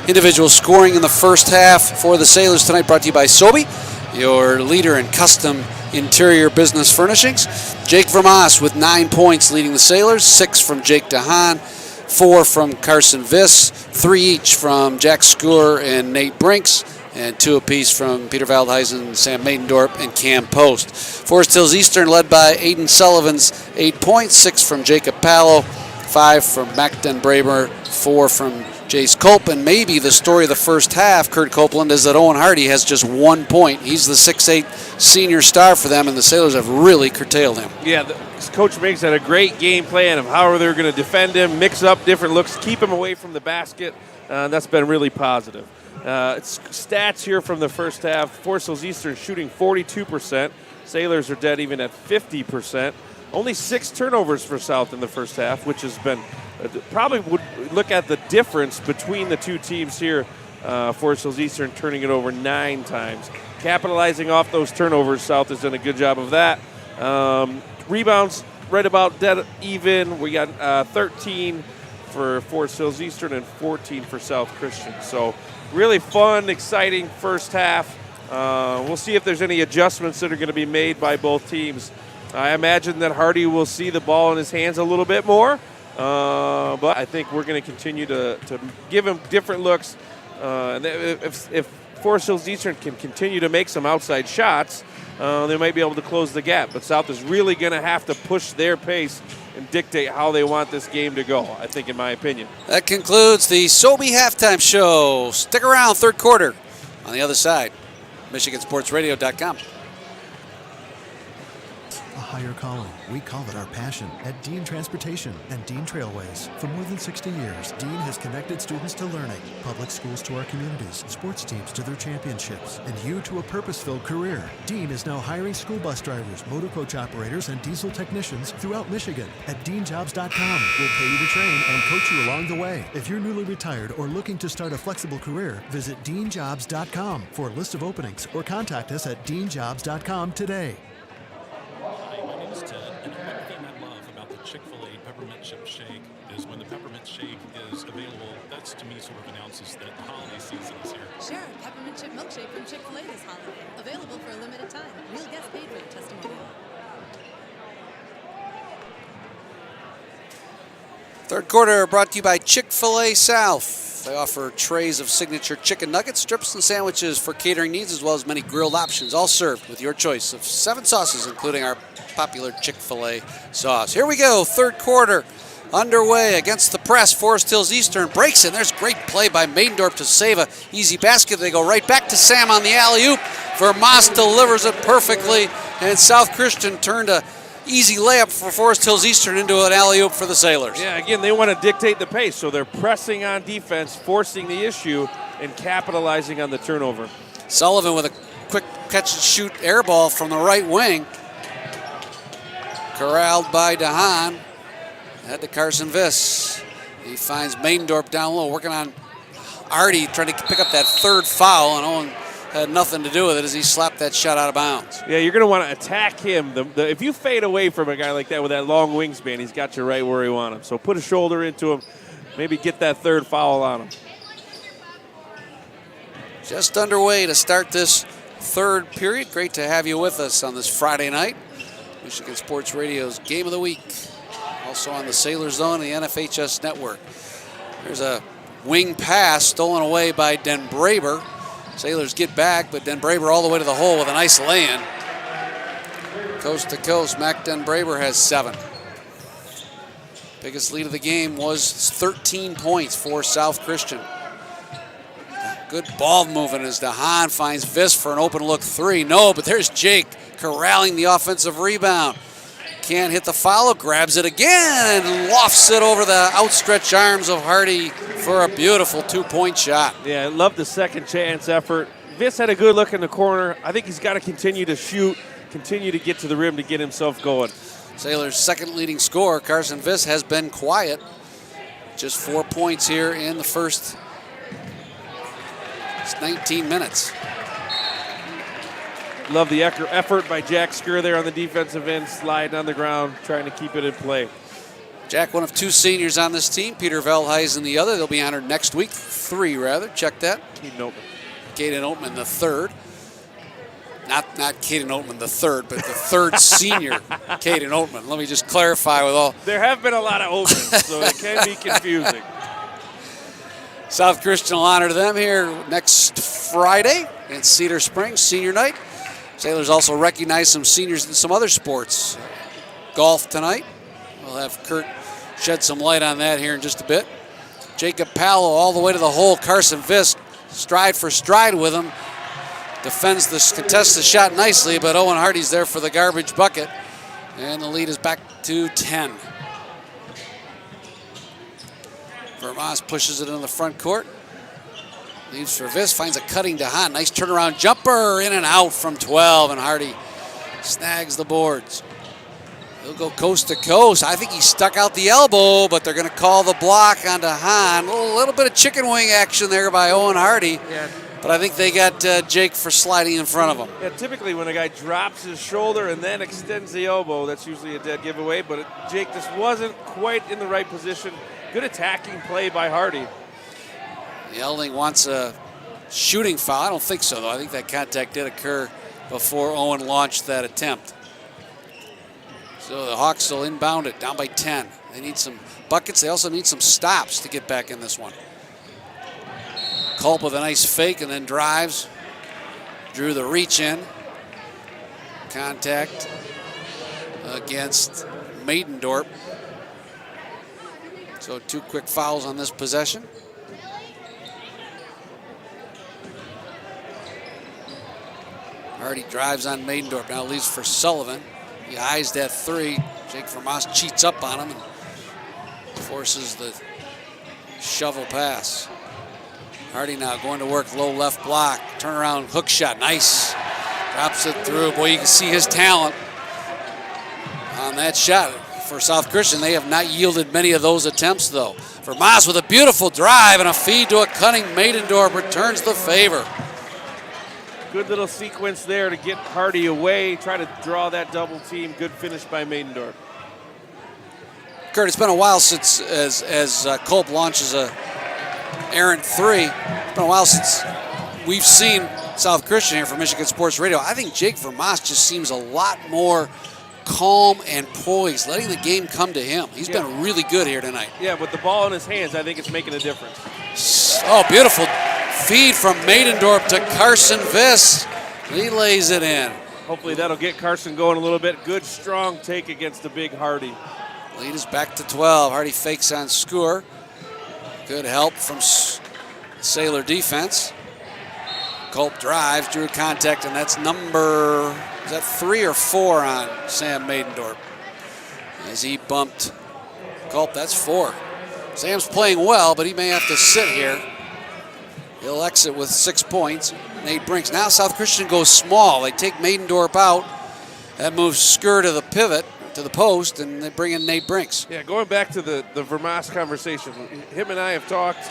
S2: Individual scoring in the first half for the Sailors tonight brought to you by Sobey, your leader in custom interior business furnishings. Jake Vermas with 9 points leading the Sailors, 6 from Jake DeHaan, 4 from Carson Viss, 3 each from Jack Schooler and Nate Brinks, and 2 apiece from Peter Valdhuisen, Sam Maidendorp, and Cam Post. Forest Hills Eastern led by Aiden Sullivan's 8 points, 6 from Jacob Pallo, 5 from Macden Braber, 4 from Jace Culp, and maybe the story of the first half, Kurt Copeland, is that Owen Hardy has just 1 point. He's the 6'8 senior star for them, and the Sailors have really curtailed him.
S10: Yeah, Coach Miggs had a great game plan of how they're going to defend him, mix up different looks, keep him away from the basket. That's been really positive. Stats here from the first half. Forest Hills Eastern shooting 42%. Sailors are dead even at 50%. Only 6 turnovers for South in the first half, which has been probably would look at the difference between the two teams here. Forest Hills Eastern turning it over 9 times. Capitalizing off those turnovers, South has done a good job of that. Rebounds right about dead even. We got 13 for Forest Hills Eastern and 14 for South Christian. So really fun, exciting first half. We'll see if there's any adjustments that are going to be made by both teams. I imagine that Hardy will see the ball in his hands a little bit more, but I think we're going to continue to give him different looks. And if Forest Hills Eastern can continue to make some outside shots, they might be able to close the gap. But South is really going to have to push their pace and dictate how they want this game to go, I think, in my opinion.
S2: That concludes the Sobey halftime show. Stick around, third quarter. On the other side, MichiganSportsRadio.com.
S9: A higher calling. We call it our passion at Dean Transportation and Dean Trailways. For more than 60 years, Dean has connected students to learning, public schools to our communities, sports teams to their championships, and you to a purpose-filled career. Dean is now hiring school bus drivers, motor coach operators, and diesel technicians throughout Michigan. At DeanJobs.com, we'll pay you to train and coach you along the way. If you're newly retired or looking to start a flexible career, visit DeanJobs.com for a list of openings or contact us at DeanJobs.com today.
S3: Chick-fil-A peppermint chip shake is when the peppermint shake is available. That's, to me, sort of announces that the holiday season is here.
S4: Share a peppermint chip milkshake from Chick-fil-A this holiday. Available for a limited time. Real guests paid for your testimonial.
S2: Third quarter brought to you by Chick-fil-A South. They offer trays of signature chicken nuggets, strips, and sandwiches for catering needs, as well as many grilled options, all served with your choice of 7 sauces, including our popular Chick-fil-A sauce. Here we go, third quarter underway against the press. Forest Hills Eastern breaks in. There's great play by Maidendorf to save a easy basket. They go right back to Sam on the alley-oop. Vermas delivers it perfectly, and South Christian turned a easy layup for Forest Hills Eastern into an alley-oop for the Sailors.
S10: Yeah, again, they want to dictate the pace, so they're pressing on defense, forcing the issue, and capitalizing on the turnover.
S2: Sullivan with a quick catch-and-shoot air ball from the right wing. Corralled by DeHaan. Head to Carson Viss. He finds Maidendorf down low, working on Artie, trying to pick up that third foul, and Owen had nothing to do with it as he slapped that shot out of bounds.
S10: Yeah, you're going to want to attack him. If you fade away from a guy like that with that long wingspan, he's got you right where you want him. So put a shoulder into him, maybe get that third foul on him.
S2: Just underway to start this third period. Great to have you with us on this Friday night. Michigan Sports Radio's Game of the Week. Also on the Sailor Zone and the NFHS Network. There's a wing pass stolen away by Den Braber. Sailors get back, but Den Braber all the way to the hole with a nice lay-in. Coast to coast, Mac Den Braber has 7. Biggest lead of the game was 13 points for South Christian. Good ball movement as DeHaan finds Viss for an open look 3. No, but there's Jake corralling the offensive rebound. Can't hit the foul, grabs it again and lofts it over the outstretched arms of Hardy for a beautiful 2-point shot.
S10: Yeah, I love the second chance effort. Viss had a good look in the corner. I think he's got to continue to shoot, continue to get to the rim to get himself going.
S2: Sailors' second leading scorer, Carson Viss, has been quiet. Just 4 points here in the first 19 minutes.
S10: Love the effort by Jack Skur there on the defensive end, sliding on the ground, trying to keep it in play.
S2: Jack, one of 2 seniors on this team. Peter Velheisen the other. They'll be honored next week. 3, rather. Check that.
S10: Caden
S2: Oatman the third. Not Caden Oatman the third, but the third senior Caden Oatman. Let me just clarify with all.
S10: There have been a lot of Oatmans, so it can be confusing.
S2: South Christian will honor them here next Friday in Cedar Springs, senior night. Sailors also recognize some seniors in some other sports. Golf tonight. We'll have Kurt shed some light on that here in just a bit. Jacob Pallo all the way to the hole. Carson Viss stride for stride with him. Defends this, contests the shot nicely, but Owen Hardy's there for the garbage bucket. And the lead is back to 10. Vermas pushes it in the front court. Leaves for Viss, finds a cutting DeHaan. Nice turnaround jumper, in and out from 12, and Hardy snags the boards. He'll go coast to coast. I think he stuck out the elbow, but they're going to call the block on DeHaan. A little bit of chicken wing action there by Owen Hardy.
S10: Yeah.
S2: But I think they got Jake for sliding in front of him.
S10: Yeah, typically when a guy drops his shoulder and then extends the elbow, that's usually a dead giveaway, but Jake just wasn't quite in the right position. Good attacking play by Hardy.
S2: Yelding wants a shooting foul. I don't think so, though. I think that contact did occur before Owen launched that attempt. So the Hawks will inbound it, down by 10. They need some buckets. They also need some stops to get back in this one. Culp with a nice fake and then drives. Drew the reach in. Contact against Maidendorp. So 2 quick fouls on this possession. Hardy drives on Maidendorp, now leaves for Sullivan. He eyes that 3. Jake Vermas cheats up on him and forces the shovel pass. Hardy now going to work low left block. Turnaround hook shot, nice. Drops it through. Boy, you can see his talent on that shot. For South Christian, they have not yielded many of those attempts, though. Vermas with a beautiful drive and a feed to a cunning Maidendorp returns the favor.
S10: Good little sequence there to get Hardy away, try to draw that double team. Good finish by Maidendorp.
S2: Kurt, it's been a while since, as Culp launches a errant 3, it's been a while since we've seen South Christian here for Michigan Sports Radio. I think Jake Vermas just seems a lot more calm and poised, letting the game come to him. He's been really good here tonight.
S10: Yeah, with the ball in his hands, I think it's making a difference.
S2: Oh, beautiful feed from Maidendorp to Carson Viss. He lays it in.
S10: Hopefully that'll get Carson going a little bit. Good, strong take against the big Hardy.
S2: Lead is back to 12. Hardy fakes on Score. Good help from Sailor defense. Culp drives, drew contact, and that's number, is that 3 or 4 on Sam Maidendorp? As he bumped Culp, that's 4. Sam's playing well, but he may have to sit here. He'll exit with 6 points. Nate Brinks. Now South Christian goes small. They take Maidendorp out. That moves Skur to the pivot, to the post, and they bring in Nate Brinks.
S10: Yeah, going back to the Vermas conversation, him and I have talked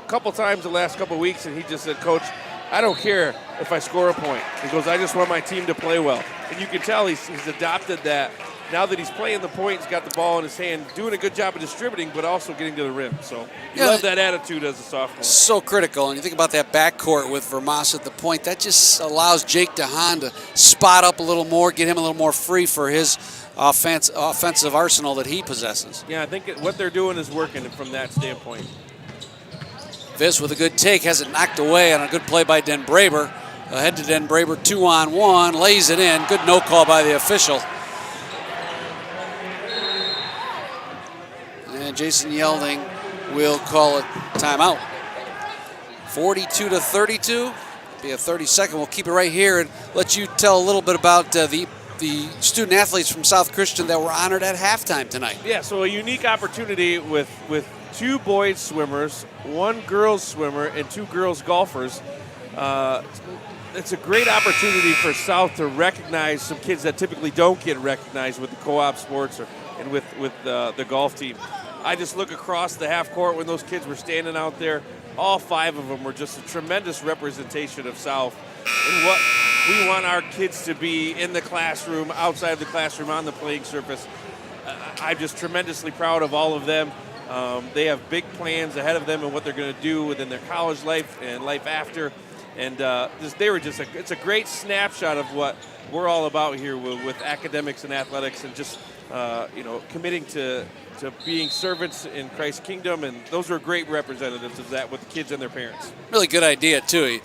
S10: a couple times the last couple weeks, and he just said, Coach, I don't care if I score a point. He goes, I just want my team to play well. And you can tell he's adopted that. Now that he's playing the point, he's got the ball in his hand, doing a good job of distributing, but also getting to the rim. So you love that attitude as a sophomore.
S2: So critical. And you think about that backcourt with Vermas at the point, that just allows Jake DeHaan to spot up a little more, get him a little more free for his offensive arsenal that he possesses.
S10: Yeah, I think what they're doing is working from that standpoint.
S2: Viss with a good take, has it knocked away on a good play by Den Braber. Ahead to Den Braber, 2-on-1, lays it in. Good no call by the official. And Jason Yelding will call it timeout. 42-32. Be a 30-second. We'll keep it right here and let you tell a little bit about the student athletes from South Christian that were honored at halftime tonight.
S10: Yeah, so a unique opportunity with 2 boys swimmers, 1 girls swimmer, and 2 girls golfers. It's a great opportunity for South to recognize some kids that typically don't get recognized with the co-op sports and with the golf team. I just look across the half court when those kids were standing out there. All 5 of them were just a tremendous representation of South and what we want our kids to be in the classroom, outside of the classroom, on the playing surface. I'm just tremendously proud of all of them. They have big plans ahead of them and what they're going to do within their college life and life after. And it's a great snapshot of what we're all about here with academics and athletics and just, committing to being servants in Christ's kingdom. And those are great representatives of that with the kids and their parents.
S2: Really good idea, too.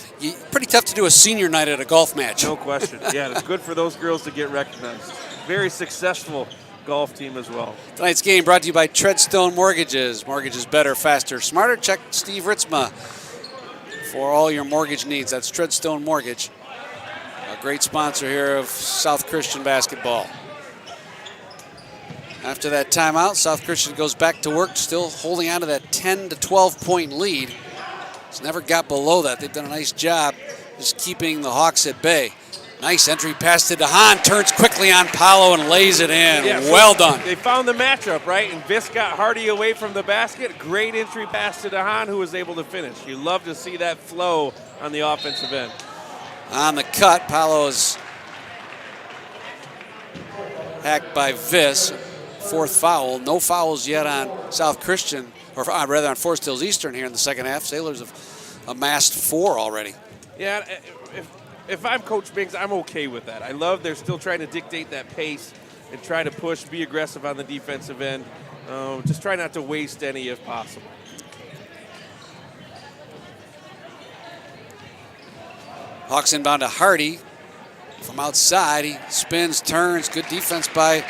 S2: Pretty tough to do a senior night at a golf match.
S10: No question. Yeah, it's good for those girls to get recognized. Very successful golf team as well.
S2: Tonight's game brought to you by Treadstone Mortgages. Mortgages better, faster, smarter. Check Steve Ritzma for all your mortgage needs. That's Treadstone Mortgage, a great sponsor here of South Christian basketball. After that timeout, South Christian goes back to work, still holding on to that 10 to 12 point lead. It's never got below that. They've done a nice job just keeping the Hawks at bay. Nice entry pass to DeHaan, turns quickly on Paolo and lays it in.
S10: Yeah,
S2: well done.
S10: They found the matchup, right? And Viss got Hardy away from the basket. Great entry pass to DeHaan, who was able to finish. You love to see that flow on the offensive end.
S2: On the cut, Paolo is hacked by Viss. Fourth foul. No fouls yet on South Christian, or rather on Forest Hills Eastern here in the second half. Sailors have amassed 4 already.
S10: Yeah, if I'm Coach Biggs, I'm okay with that. I love they're still trying to dictate that pace and try to push, be aggressive on the defensive end. Just try not to waste any if possible.
S2: Hawks inbound to Hardy from outside. He spins, turns. Good defense by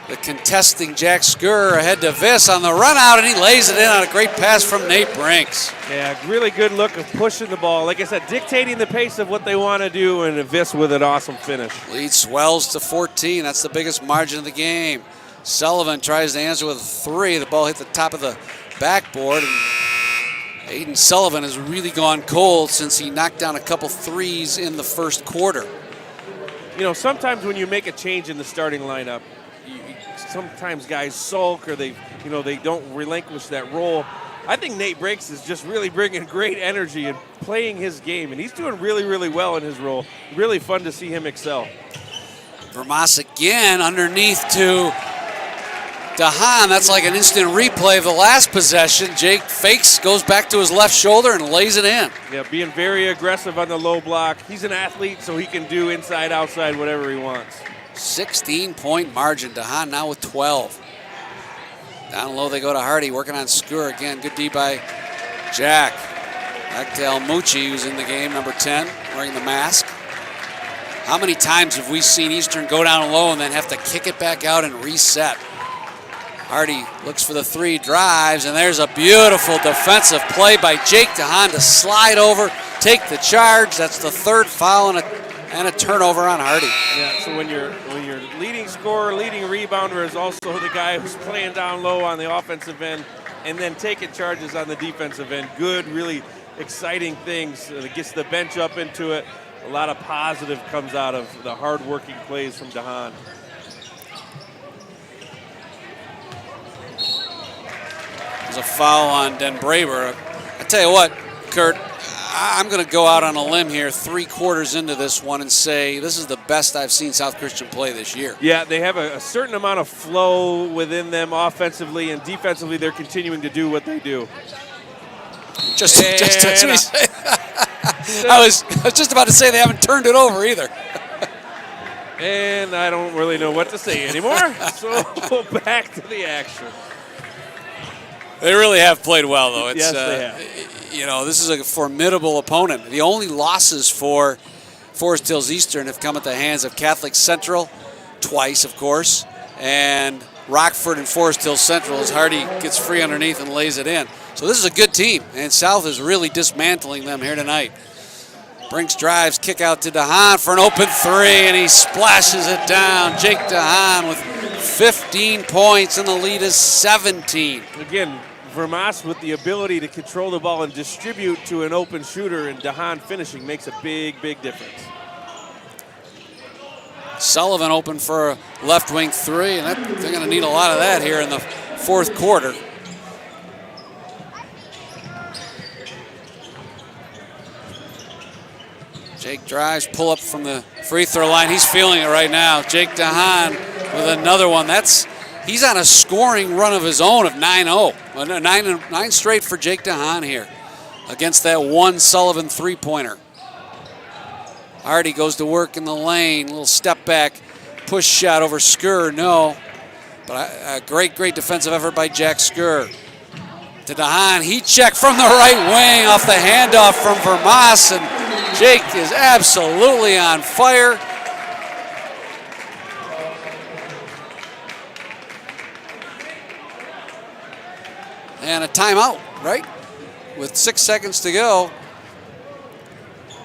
S2: the contesting Jack Skur. Ahead to Viss on the run out, and he lays it in on a great pass from Nate Brinks.
S10: Yeah, really good look of pushing the ball. Like I said, dictating the pace of what they want to do, and Viss with an awesome finish.
S2: Lead swells to 14. That's the biggest margin of the game. Sullivan tries to answer with a 3. The ball hit the top of the backboard. And Aiden Sullivan has really gone cold since he knocked down a couple threes in the first quarter.
S10: You know, sometimes when you make a change in the starting lineup, sometimes guys sulk or they don't relinquish that role. I think Nate Brinks is just really bringing great energy and playing his game, and he's doing really, really well in his role. Really fun to see him excel.
S2: Vermas again underneath to DeHaan. That's like an instant replay of the last possession. Jake fakes, goes back to his left shoulder and lays it in.
S10: Yeah, being very aggressive on the low block. He's an athlete, so he can do inside, outside, whatever he wants. 16-point
S2: margin. DeHaan now with 12. Down low they go to Hardy, working on Skur again. Good D by Jack. Back to El Mucci, who's in the game, number 10, wearing the mask. How many times have we seen Eastern go down low and then have to kick it back out and reset? Hardy looks for the 3, drives, and there's a beautiful defensive play by Jake DeHaan to slide over, take the charge. That's the 3rd foul and a turnover on Hardy.
S10: Yeah, so when your leading scorer, leading rebounder is also the guy who's playing down low on the offensive end and then taking charges on the defensive end. Good, really exciting things. It gets the bench up into it. A lot of positive comes out of the hard-working plays from DeHaan.
S2: There's a foul on Den Braber. I tell you what, Kurt, I'm going to go out on a limb here 3 quarters into this one and say this is the best I've seen South Christian play this year.
S10: Yeah, they have a certain amount of flow within them offensively, and defensively they're continuing to do what they do.
S2: Just I was just about to say they haven't turned it over either.
S10: And I don't really know what to say anymore, so back to the action.
S2: They really have played well, though.
S10: Yes, they have.
S2: You know, this is a formidable opponent. The only losses for Forest Hills Eastern have come at the hands of Catholic Central, twice, of course, and Rockford and Forest Hills Central as Hardy gets free underneath and lays it in. So this is a good team, and South is really dismantling them here tonight. Brinks drives, kick out to DeHaan for an open 3, and he splashes it down. Jake DeHaan with 15 points, and the lead is 17.
S10: Again, Vermas with the ability to control the ball and distribute to an open shooter, and DeHaan finishing makes a big, big difference.
S2: Sullivan open for a left wing 3, and they're going to need a lot of that here in the 4th quarter. Jake drives, pull up from the free throw line. He's feeling it right now. Jake DeHaan with another one. He's on a scoring run of his own of 9-0. 9 straight for Jake DeHaan here against that one Sullivan three-pointer. Hardy goes to work in the lane. Little step back, push shot over Skur. No, but a great defensive effort by Jack Skur. To DeHaan, heat check from the right wing off the handoff from Vermas, and Jake is absolutely on fire. And a timeout, right? With 6 seconds to go.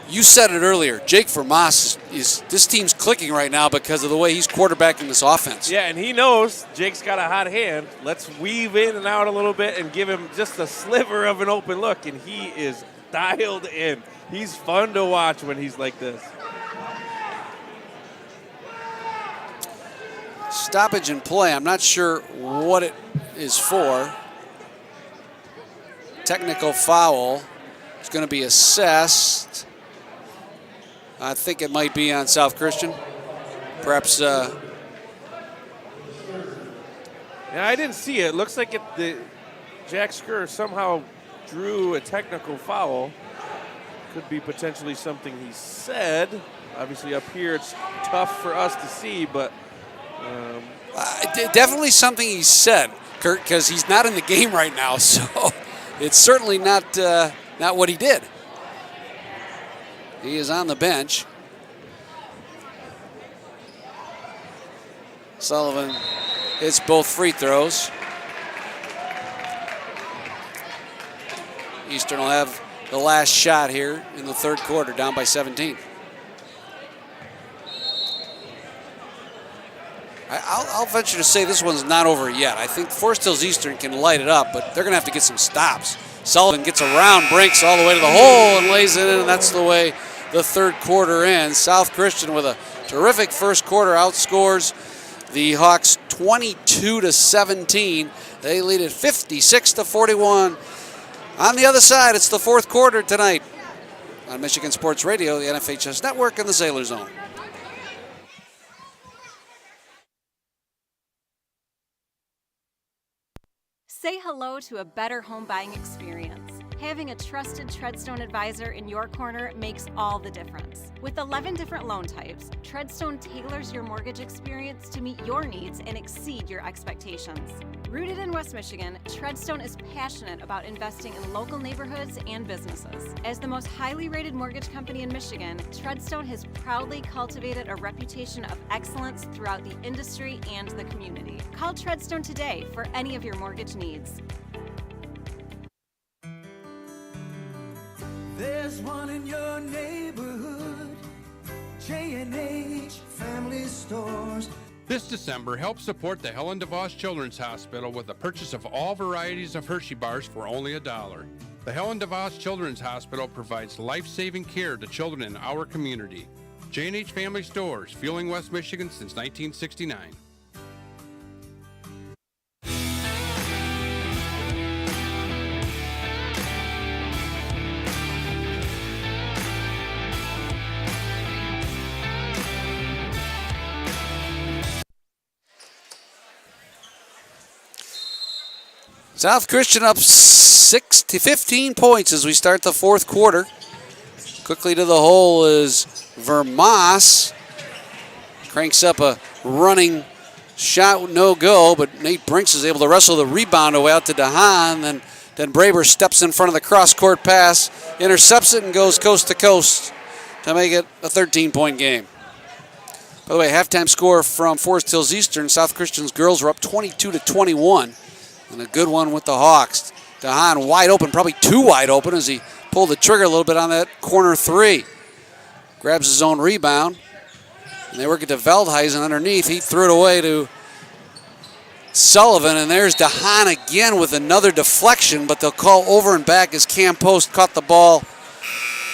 S2: You said it earlier. Jake Vermas is this team's clicking right now because of the way he's quarterbacking this offense.
S10: Yeah, and he knows Jake's got a hot hand. Let's weave in and out a little bit and give him just a sliver of an open look, and he is dialed in. He's fun to watch when he's like this.
S2: Stoppage in play. I'm not sure what it is for. Technical foul is going to be assessed. I think it might be on South Christian. Perhaps.
S10: Yeah, I didn't see it. Looks like Jack Skur somehow drew a technical foul. Could be potentially something he said. Obviously, up here it's tough for us to see, but
S2: definitely something he said, Kurt, because he's not in the game right now. So it's certainly not what he did. He is on the bench. Sullivan hits both free throws. Eastern will have the last shot here in the third quarter, down by 17. I'll venture to say this one's not over yet. I think Forest Hills Eastern can light it up, but they're going to have to get some stops. Sullivan gets around, breaks all the way to the hole, and lays it in, and that's the way the third quarter ends. South Christian with a terrific first quarter outscores the Hawks 22-17. They lead it 56-41. On the other side, it's the fourth quarter tonight on Michigan Sports Radio, the NFHS Network, and the Sailor Zone.
S5: Say hello to a better home buying experience. Having a trusted Treadstone advisor in your corner makes all the difference. With 11 different loan types, Treadstone tailors your mortgage experience to meet your needs and exceed your expectations. Rooted in West Michigan, Treadstone is passionate about investing in local neighborhoods and businesses. As the most highly rated mortgage company in Michigan, Treadstone has proudly cultivated a reputation of excellence throughout the industry and the community. Call Treadstone today for any of your mortgage needs.
S16: There's one in your neighborhood, J&H Family Stores.
S17: This December, help support the Helen DeVos Children's Hospital with the purchase of all varieties of Hershey bars for only $1. The Helen DeVos Children's Hospital provides life-saving care to children in our community. J&H Family Stores, fueling West Michigan since 1969.
S2: South Christian up 15 points as we start the fourth quarter. Quickly to the hole is Vermas. Cranks up a running shot, no go, but Nate Brinks is able to wrestle the rebound away out to DeHaan. Then Braber steps in front of the cross-court pass, intercepts it, and goes coast to coast to make it a 13-point game. By the way, halftime score from Forest Hills Eastern. South Christian's girls were up 22-21. And a good one with the Hawks. DeHaan wide open, probably too wide open as he pulled the trigger a little bit on that corner three. Grabs his own rebound. And they work it to Veldhuizen underneath. He threw it away to Sullivan. And there's DeHaan again with another deflection, but they'll call over and back as Cam Post caught the ball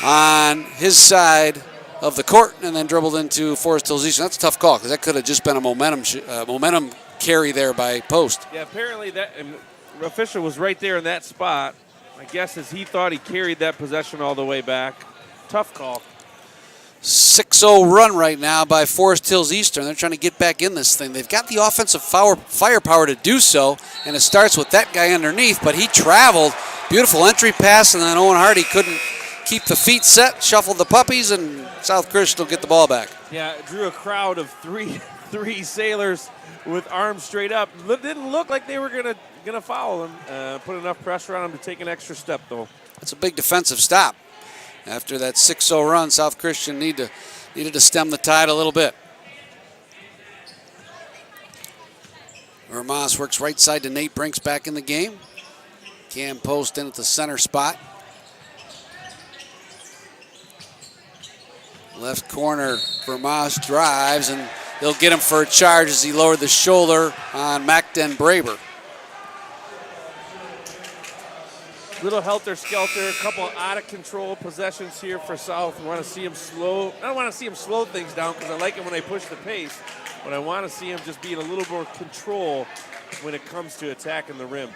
S2: on his side of the court and then dribbled into Forest Hills Eastern. That's a tough call because that could have just been a momentum carry there by Post.
S10: Yeah, apparently that official was right there in that spot. My guess is he thought he carried that possession all the way back. Tough call.
S2: 6-0 run right now by Forest Hills Eastern. They're trying to get back in this thing. They've got the offensive firepower to do so, and it starts with that guy underneath, but he traveled. Beautiful entry pass, and then Owen Hardy couldn't keep the feet set, shuffled the puppies, and South Christian will get the ball back.
S10: Yeah, it drew a crowd of three Sailors with arms straight up. Didn't look like they were gonna foul him. Put enough pressure on him to take an extra step, though.
S2: That's a big defensive stop. After that 6-0 run, South Christian needed to stem the tide a little bit. Vermas works right side to Nate Brinks back in the game. Cam Post in at the center spot. Left corner, Vermas drives, and they'll get him for a charge as he lowered the shoulder on Mac Den Braber.
S10: Little helter-skelter, a couple out-of-control possessions here for South. I want to see him slow. I don't want to see him slow things down because I like it when they push the pace, but I want to see him just be in a little more control when it comes to attacking the rim.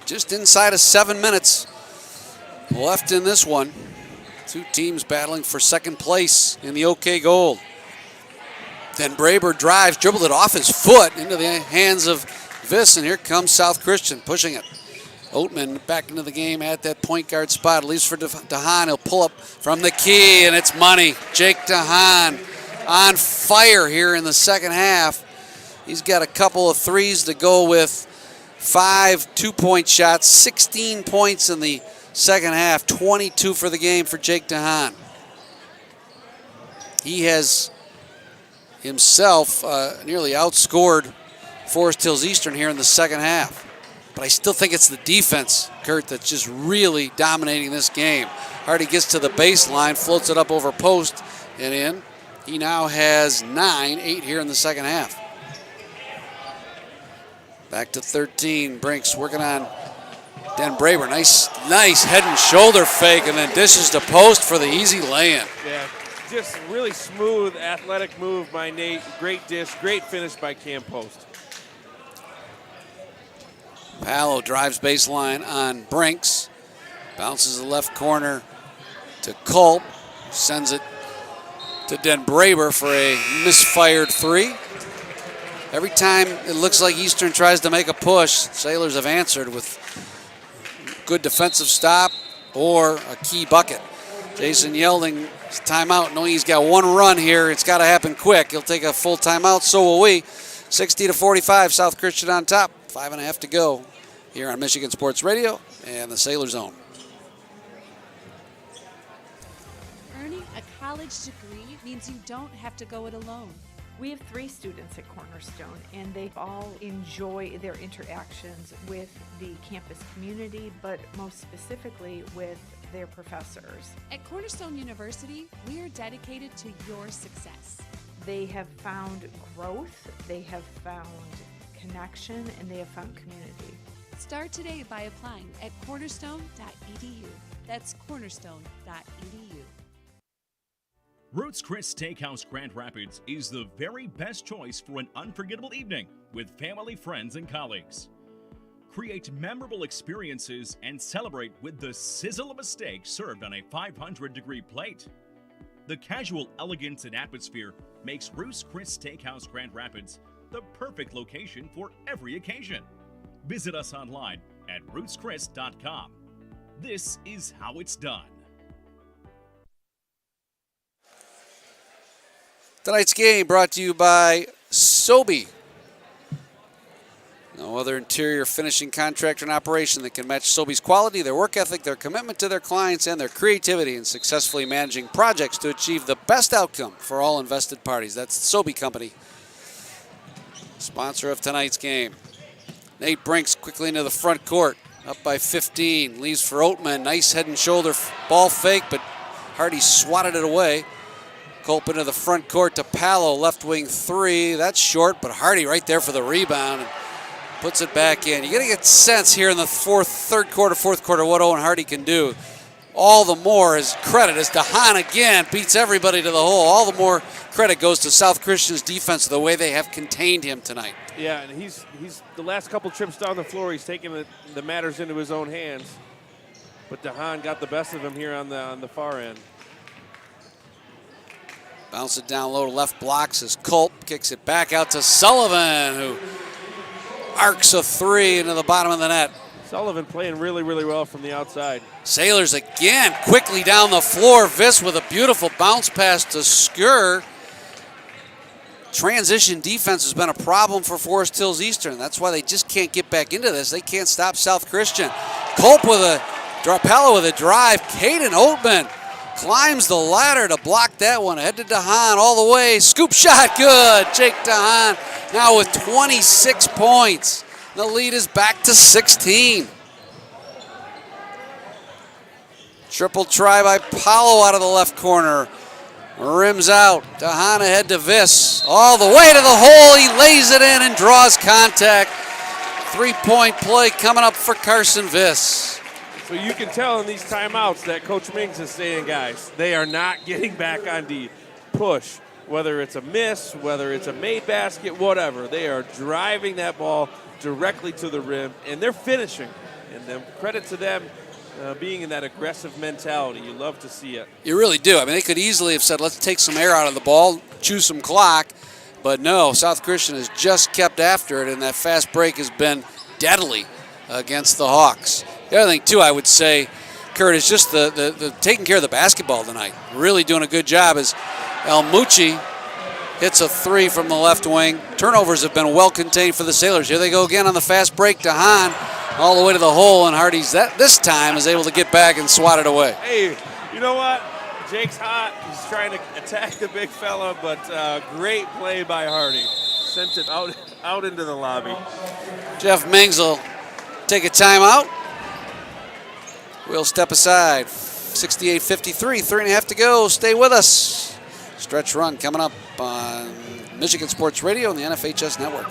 S2: Just inside of 7 minutes left in this one. Two teams battling for second place in the OK Gold. Then Braber drives, dribbled it off his foot into the hands of Viss, and here comes South Christian pushing it. Oatman back into the game at that point guard spot. Leaves for DeHaan. He'll pull up from the key, and it's money. Jake DeHaan on fire here in the second half. He's got a couple of threes to go with 5 two-point shots, 16 points in the second half, 22 for the game for Jake DeHaan. He has himself nearly outscored Forest Hills Eastern here in the second half. But I still think it's the defense, Kurt, that's just really dominating this game. Hardy gets to the baseline, floats it up over post and in. He now has 8 here in the second half. Back to 13, Brinks working on Den Braber. Nice head and shoulder fake, and then dishes to post for the easy lay-in.
S10: Yeah, just really smooth, athletic move by Nate. Great dish, great finish by Cam Post.
S2: Palo drives baseline on Brinks. Bounces the left corner to Culp. Sends it to Den Braber for a misfired three. Every time it looks like Eastern tries to make a push, Sailors have answered with good defensive stop or a key bucket. Jason Yelding, timeout, knowing he's got one run here. It's got to happen quick. He'll take a full timeout, so will we. 60-45, South Christian on top. 5.5 to go here on Michigan Sports Radio and the Sailor Zone.
S6: Earning a college degree means you don't have to go it alone.
S7: We have 3 students at Cornerstone, and they all enjoy their interactions with the campus community, but most specifically with their professors.
S6: At Cornerstone University, we are dedicated to your success.
S7: They have found growth, they have found connection, and they have found community.
S6: Start today by applying at cornerstone.edu. That's cornerstone.edu.
S18: Ruth's Chris Steakhouse Grand Rapids is the very best choice for an unforgettable evening with family, friends, and colleagues. Create memorable experiences and celebrate with the sizzle of a steak served on a 500-degree plate. The casual elegance and atmosphere makes Ruth's Chris Steakhouse Grand Rapids the perfect location for every occasion. Visit us online at ruthschris.com. This is how it's done.
S2: Tonight's game brought to you by Sobe. No other interior finishing contractor and operation that can match Sobe's quality, their work ethic, their commitment to their clients, and their creativity in successfully managing projects to achieve the best outcome for all invested parties. That's the Sobe Company, sponsor of tonight's game. Nate Brinks quickly into the front court, up by 15, leaves for Oatman. Nice head and shoulder ball fake, but Hardy swatted it away. Culp into the front court to Palo, left wing 3. That's short, but Hardy right there for the rebound and puts it back in. You're going to get sense here in the fourth quarter, what Owen Hardy can do. All the more his credit as DeHaan again beats everybody to the hole. All the more credit goes to South Christian's defense, the way they have contained him tonight.
S10: Yeah, and he's the last couple trips down the floor, he's taking the matters into his own hands. But DeHaan got the best of him here on the far end.
S2: Bounce it down low to left blocks as Culp kicks it back out to Sullivan, who arcs a 3 into the bottom of the net.
S10: Sullivan playing really, really well from the outside.
S2: Sailors again quickly down the floor. Viss with a beautiful bounce pass to Skur. Transition defense has been a problem for Forest Hills Eastern. That's why they just can't get back into this. They can't stop South Christian. Culp with a Pella with a drive. Caden Oatman climbs the ladder to block that one. Head to DeHaan all the way. Scoop shot, good. Jake DeHaan now with 26 points. The lead is back to 16. Triple try by Paulo out of the left corner. Rims out. DeHaan ahead to Viss. All the way to the hole. He lays it in and draws contact. 3-point play coming up for Carson Viss.
S10: So you can tell in these timeouts that Coach Mings is saying, guys, they are not getting back on D. Push. Whether it's a miss, whether it's a made basket, whatever. They are driving that ball directly to the rim, and they're finishing. And then credit to them being in that aggressive mentality. You love to see it.
S2: You really do. I mean, they could easily have said, let's take some air out of the ball, chew some clock. But no, South Christian has just kept after it, and that fast break has been deadly against the Hawks. The other thing, too, I would say, Kurt, is just the taking care of the basketball tonight. Really doing a good job as El Mucci hits a three from the left wing. Turnovers have been well contained for the Sailors. Here they go again on the fast break. DeHaan all the way to the hole, and Hardy's this time is able to get back and swat it away.
S10: Hey, you know what? Jake's hot. He's trying to attack the big fella, but great play by Hardy. Sent it out into the lobby.
S2: Jeff Mings will take a timeout. We'll step aside. 68-53, 3.5 to go. Stay with us. Stretch run coming up on Michigan Sports Radio and the NFHS Network.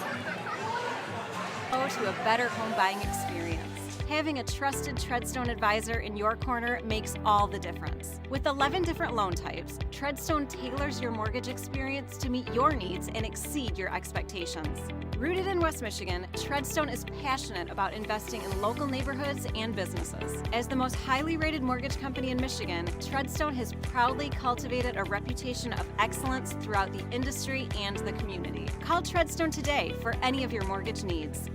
S5: To a better home buying experience. Having a trusted Treadstone advisor in your corner makes all the difference. With 11 different loan types, Treadstone tailors your mortgage experience to meet your needs and exceed your expectations. Rooted in West Michigan, Treadstone is passionate about investing in local neighborhoods and businesses. As the most highly rated mortgage company in Michigan, Treadstone has proudly cultivated a reputation of excellence throughout the industry and the community. Call Treadstone today for any of your mortgage needs.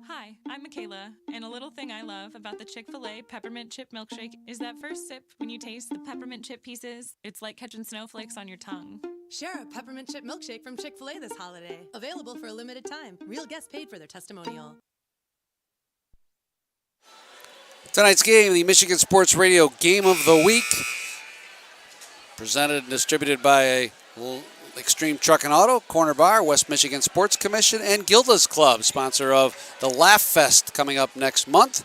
S1: Hi, I'm Michaela, and a little thing I love about the Chick-fil-A Peppermint Chip Milkshake is that first sip when you taste the peppermint chip pieces, it's like catching snowflakes on your tongue.
S4: Share a peppermint chip milkshake from Chick-fil-A this holiday. Available for a limited time. Real guests paid for their testimonial.
S2: Tonight's game, the Michigan Sports Radio Game of the Week, presented and distributed by Extreme Truck and Auto, Corner Bar, West Michigan Sports Commission, and Gilda's Club, sponsor of the Laugh Fest coming up next month.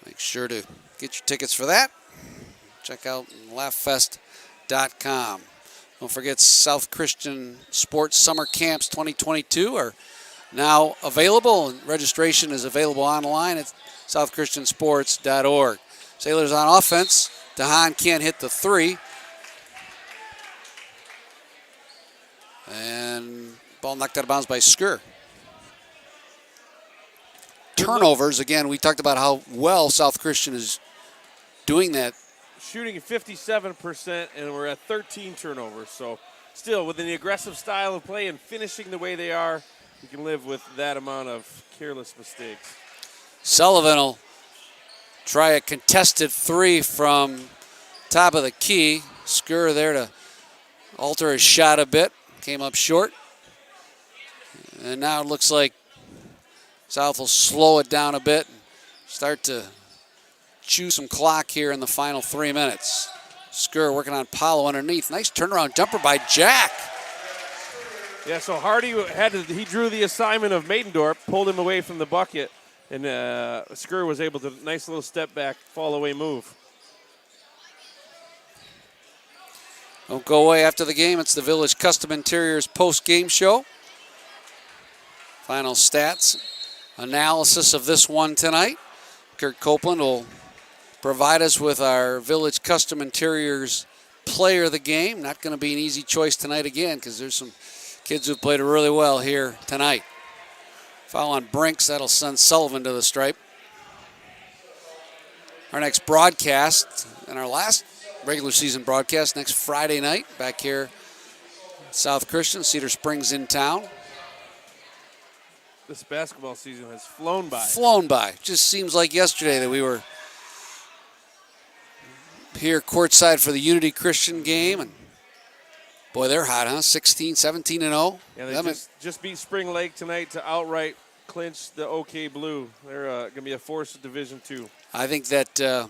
S2: Make sure to get your tickets for that. Check out laughfest.com. Don't forget South Christian Sports Summer Camps 2022 are now available, and registration is available online at southchristiansports.org. Sailors on offense. DeHaan can't hit the three. And ball knocked out of bounds by Skur. Turnovers, again, we talked about how well South Christian is doing that.
S10: Shooting at 57%, and we're at 13 turnovers. So still, within the aggressive style of play and finishing the way they are, you can live with that amount of careless mistakes.
S2: Sullivan will try a contested three from top of the key. Skur there to alter his shot a bit. Came up short. And now it looks like South will slow it down a bit and start to chew some clock here in the final 3 minutes. Skur working on Paulo underneath. Nice turnaround jumper by Jack.
S10: Yeah, so Hardy he drew the assignment of Maidendorp, pulled him away from the bucket, and Skur was able to, nice little step back, fall away move.
S2: Don't go away after the game. It's the Village Custom Interiors post-game show. Final stats, analysis of this one tonight. Kurt Copeland will provide us with our Village Custom Interiors player of the game. Not going to be an easy choice tonight again because there's some kids who played really well here tonight. Foul on Brinks, that'll send Sullivan to the stripe. Our next broadcast and our last regular season broadcast next Friday night back here at South Christian. Cedar Springs in town.
S10: This basketball season has flown by.
S2: Flown by. Just seems like yesterday that we were here courtside for the Unity Christian game. And boy, they're hot, huh? 16, 17 and 0.
S10: Yeah, they just beat Spring Lake tonight to outright clinch the OK Blue. They're going to be a force of Division II.
S2: I think that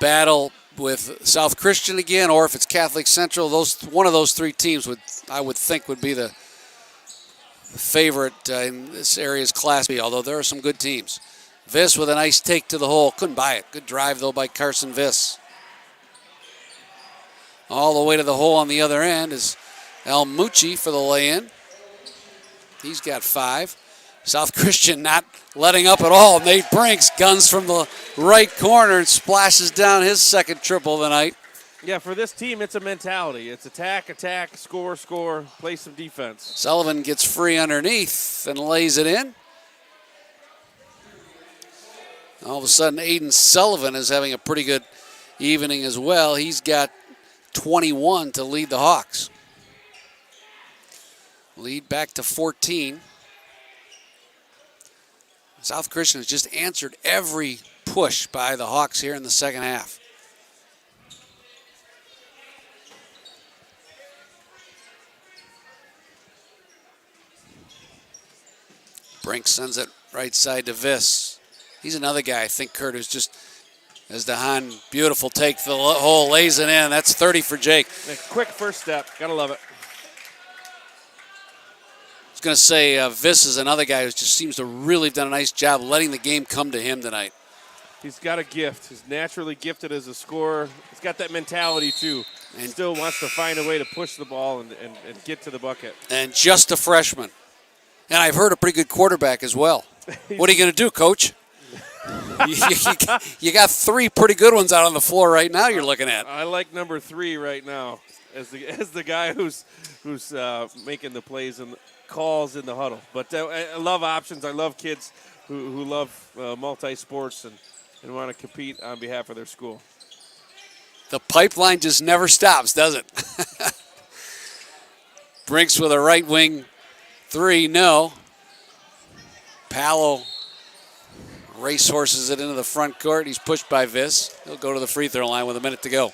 S2: battle with South Christian again, or if it's Catholic Central, one of those three teams I would think would be the favorite in this area's Class B, although there are some good teams. Viss with a nice take to the hole. Couldn't buy it. Good drive, though, by Carson Viss. All the way to the hole on the other end is El Mucci for the lay-in. He's got 5. South Christian not letting up at all. Nate Brinks guns from the right corner and splashes down his second triple of the night.
S10: Yeah, for this team, it's a mentality. It's attack, attack, score, score, play some defense.
S2: Sullivan gets free underneath and lays it in. All of a sudden, Aiden Sullivan is having a pretty good evening as well. He's got 21 to lead the Hawks. Lead back to 14. South Christian has just answered every push by the Hawks here in the second half. Brink sends it right side to Viss. He's another guy, I think, Kurt, who's just, as DeHaan, beautiful take to the hole, lays it in. That's 30 for Jake.
S10: A quick first step. Gotta love it.
S2: I was going to say Viss is another guy who just seems to really have done a nice job letting the game come to him tonight.
S10: He's got a gift. He's naturally gifted as a scorer. He's got that mentality, too. And still wants to find a way to push the ball and get to the bucket.
S2: And just a freshman. And I've heard a pretty good quarterback as well. What are you going to do, Coach? you got 3 pretty good ones out on the floor right now you're looking at.
S10: I like number 3 right now as the guy who's making the plays and calls in the huddle. But I love options. I love kids who love multi-sports and want to compete on behalf of their school.
S2: The pipeline just never stops, does it? Brinks with a right wing 3, no. Palo racehorses it into the front court. He's pushed by Viss. He'll go to the free throw line with a minute to go.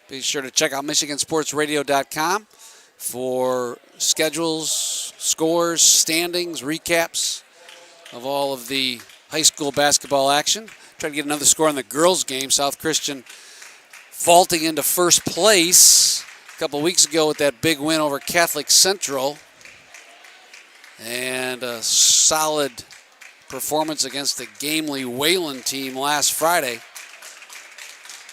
S2: Be sure to check out MichiganSportsRadio.com for schedules, scores, standings, recaps of all of the high school basketball action. Try to get another score on the girls' game. South Christian vaulting into first place a couple weeks ago with that big win over Catholic Central. And a solid performance against the Gamely Wayland team last Friday.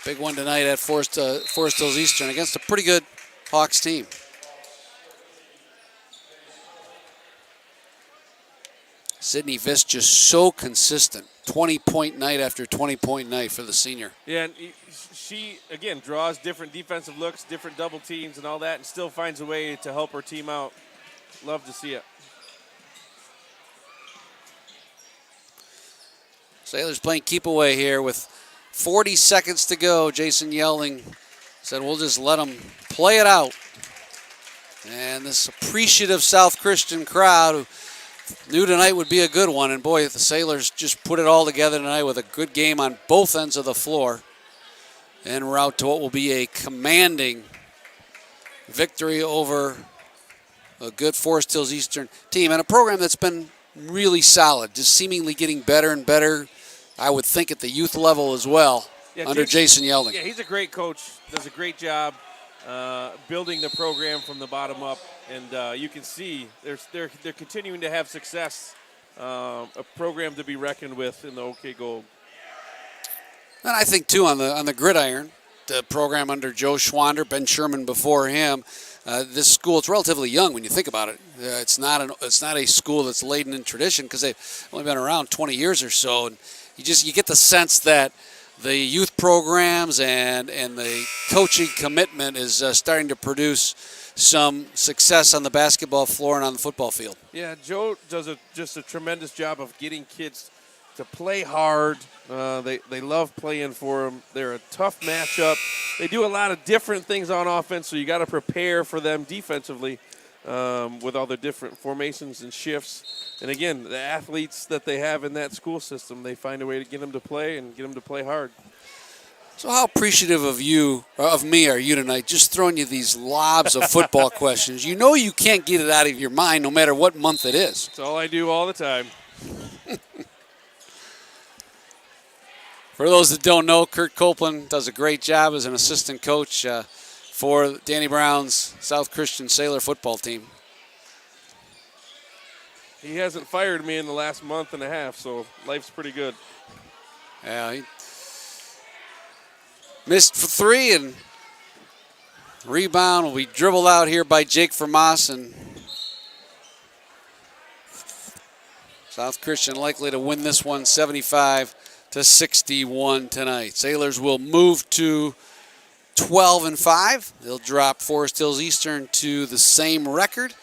S2: Big one tonight at Forest Hills Eastern against a pretty good Hawks team. Sydney Viss just so consistent. 20-point night after 20-point night for the senior.
S10: Yeah, and she, again, draws different defensive looks, different double teams and all that, and still finds a way to help her team out. Love to see it.
S2: Sailors playing keep away here with 40 seconds to go. Jason Yelding said, we'll just let them play it out. And this appreciative South Christian crowd who knew tonight would be a good one. And boy, the Sailors just put it all together tonight with a good game on both ends of the floor. En route to what will be a commanding victory over a good Forest Hills Eastern team and a program that's been really solid, just seemingly getting better and better, I would think, at the youth level as well, under Jason Yelding.
S10: Yeah, he's a great coach, does a great job building the program from the bottom up, and you can see they're continuing to have success, a program to be reckoned with in the OK Gold.
S2: And I think, too, on the gridiron, the program under Joe Schwander, Ben Sherman before him, this school, it's relatively young when you think about it. It's not a school that's laden in tradition because they've only been around 20 years or so. And you get the sense that the youth programs and the coaching commitment is starting to produce some success on the basketball floor and on the football field.
S10: Yeah, Joe does just a tremendous job of getting kids to play hard. They love playing for them. They're a tough matchup. They do a lot of different things on offense, so you got to prepare for them defensively with all the different formations and shifts. And again, the athletes that they have in that school system, they find a way to get them to play and get them to play hard.
S2: So how appreciative of me are you tonight, just throwing you these lobs of football questions? You know you can't get it out of your mind no matter what month it is.
S10: That's all I do all the time.
S2: For those that don't know, Kurt Copeland does a great job as an assistant coach for Danny Brown's South Christian Sailor football team.
S10: He hasn't fired me in the last month and a half, so life's pretty good.
S2: Yeah, he missed for 3, and rebound will be dribbled out here by Jake Vermas, and South Christian likely to win this one 75-61 tonight. Sailors will move to 12-5. They'll drop Forest Hills Eastern to the same record,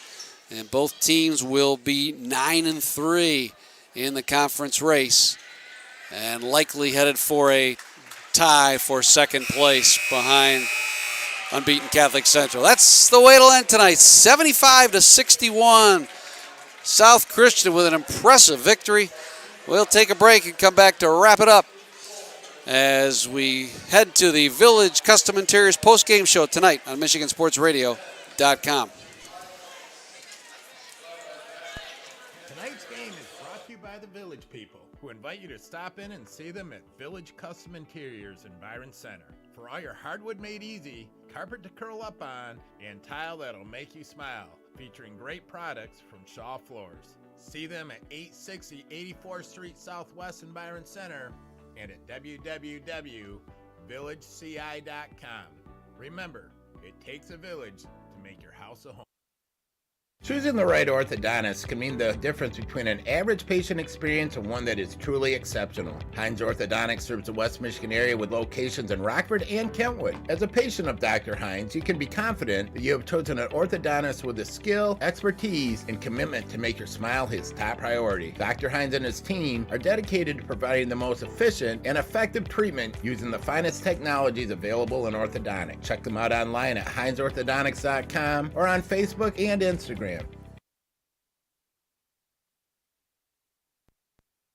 S2: and both teams will be 9-3 in the conference race, and likely headed for a tie for second place behind unbeaten Catholic Central. That's the way it'll end tonight, 75-61. South Christian with an impressive victory. We'll take a break and come back to wrap it up as we head to the Village Custom Interiors post-game show tonight on MichiganSportsRadio.com.
S15: Tonight's game is brought to you by the Village people, who invite you to stop in and see them at Village Custom Interiors in Byron Center. For all your hardwood made easy, carpet to curl up on, and tile that'll make you smile, featuring great products from Shaw Floors. See them at 860 84th Street Southwest in Byron Center and at www.villageci.com. Remember, it takes a village to make your house a home. Choosing the right orthodontist can mean the difference between an average patient experience and one that is truly exceptional. Hines Orthodontics serves the West Michigan area with locations in Rockford and Kentwood. As a patient of Dr. Hines, you can be confident that you have chosen an orthodontist with the skill, expertise, and commitment to make your smile his top priority. Dr. Hines and his team are dedicated to providing the most efficient and effective treatment using the finest technologies available in orthodontics. Check them out online at hinesorthodontics.com or on Facebook and Instagram.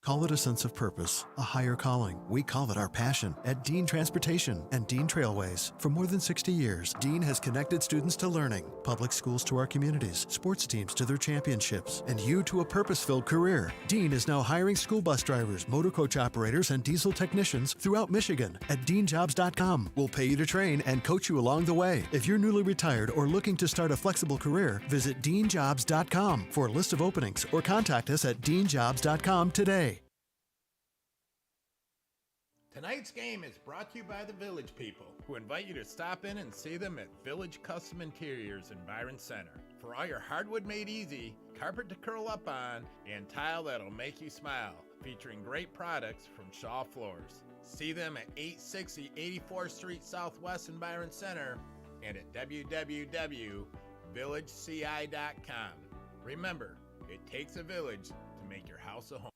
S9: Call it a sense of purpose, a higher calling. We call it our passion at Dean Transportation and Dean Trailways. For more than 60 years, Dean has connected students to learning, public schools to our communities, sports teams to their championships, and you to a purpose-filled career. Dean is now hiring school bus drivers, motor coach operators, and diesel technicians throughout Michigan. At DeanJobs.com, we'll pay you to train and coach you along the way. If you're newly retired or looking to start a flexible career, visit DeanJobs.com for a list of openings or contact us at DeanJobs.com today.
S15: Tonight's game is brought to you by the Village people, who invite you to stop in and see them at Village Custom Interiors in Byron Center. For all your hardwood made easy, carpet to curl up on, and tile that'll make you smile, featuring great products from Shaw Floors. See them at 860 84th Street Southwest in Byron Center and at www.villageci.com. Remember, it takes a village to make your house a home.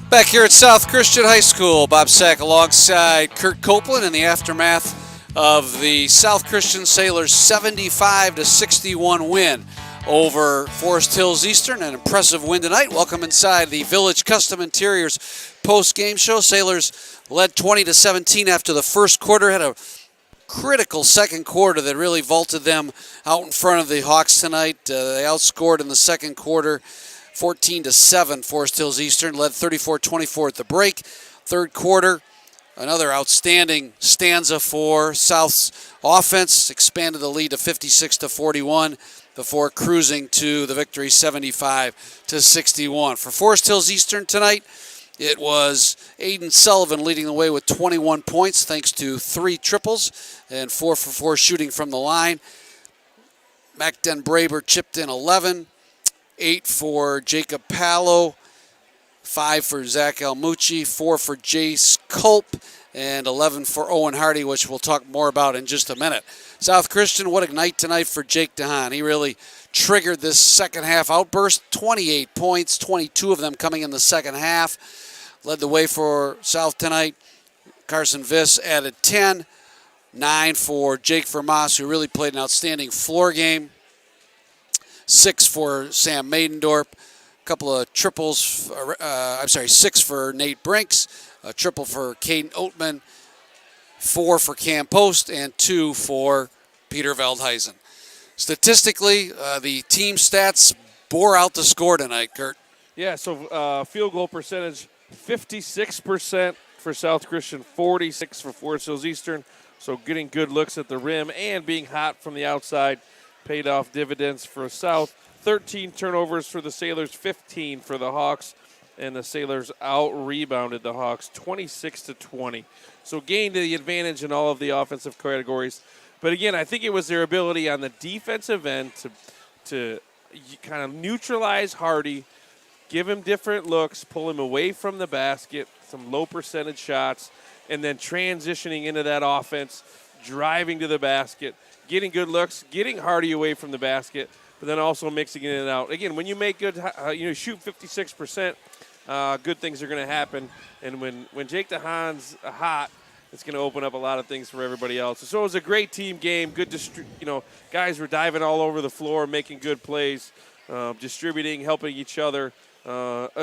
S2: Back here at South Christian High School, Bob Sack alongside Kurt Copeland in the aftermath of the South Christian Sailors 75-61 win over Forest Hills Eastern. An impressive win tonight. Welcome inside the Village Custom Interiors post-game show. Sailors led 20-17 after the first quarter, had a critical second quarter that really vaulted them out in front of the Hawks tonight. They outscored in the second quarter 14-7. Forest Hills Eastern led 34-24 at the break. Third quarter, another outstanding stanza for South's offense, expanded the lead to 56-41 before cruising to the victory 75-61. For Forest Hills Eastern tonight, it was Aiden Sullivan leading the way with 21 points thanks to 3 triples and 4 for 4 shooting from the line. Macden Braber chipped in 11. 8 for Jacob Pallo, 5 for Zach Almucci, 4 for Jace Culp, and 11 for Owen Hardy, which we'll talk more about in just a minute. South Christian, what a night tonight for Jake DeHaan. He really triggered this second half outburst. 28 points, 22 of them coming in the second half. Led the way for South tonight. Carson Viss added 10. 9 for Jake Vermas, who really played an outstanding floor game. 6 for Sam Maidendorp. A couple of triples, 6 for Nate Brinks. A triple for Caden Oatman. 4 for Cam Post, and 2 for Peter Veldhuizen. Statistically, the team stats bore out the score tonight, Kurt.
S10: Yeah, so field goal percentage, 56% for South Christian, 46 for Forest Hills Eastern. So getting good looks at the rim and being hot from the outside paid off dividends for South. 13 turnovers for the Sailors, 15 for the Hawks, and the Sailors out-rebounded the Hawks 26-20. So gained the advantage in all of the offensive categories. But again, I think it was their ability on the defensive end to kind of neutralize Hardy, give him different looks, pull him away from the basket, some low percentage shots, and then transitioning into that offense, driving to the basket, getting good looks, getting Hardy away from the basket, but then also mixing it in and out. Again, when you make good, shoot 56%, good things are going to happen. And when Jake DeHaan's hot, it's going to open up a lot of things for everybody else. So it was a great team game. Good, guys were diving all over the floor, making good plays, distributing, helping each other.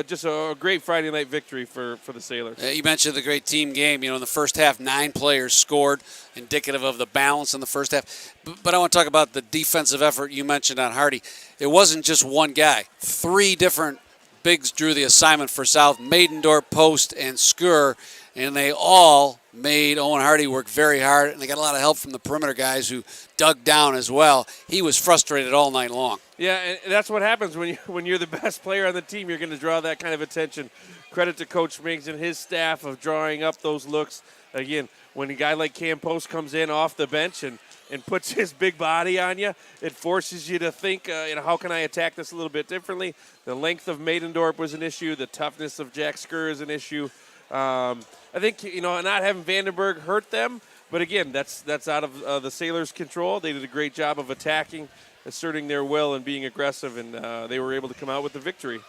S10: Just a great Friday night victory for the Sailors.
S2: You mentioned the great team game. In the first half, 9 players scored, indicative of the balance in the first half. But I want to talk about the defensive effort you mentioned on Hardy. It wasn't just one guy. 3 different bigs drew the assignment for South, Maidendorp, Post, and Skur, and they all made Owen Hardy work very hard, and they got a lot of help from the perimeter guys who dug down as well. He was frustrated all night long.
S10: Yeah, and that's what happens when you're the best player on the team. You're going to draw that kind of attention. Credit to Coach Miggs and his staff of drawing up those looks. Again, when a guy like Cam Post comes in off the bench and puts his big body on you, it forces you to think, how can I attack this a little bit differently? The length of Maidendorp was an issue. The toughness of Jack Skur is an issue. I think, not having Vandenberg hurt them. But again, that's out of the Sailors' control. They did a great job of attacking, asserting their will, and being aggressive, and they were able to come out with the victory.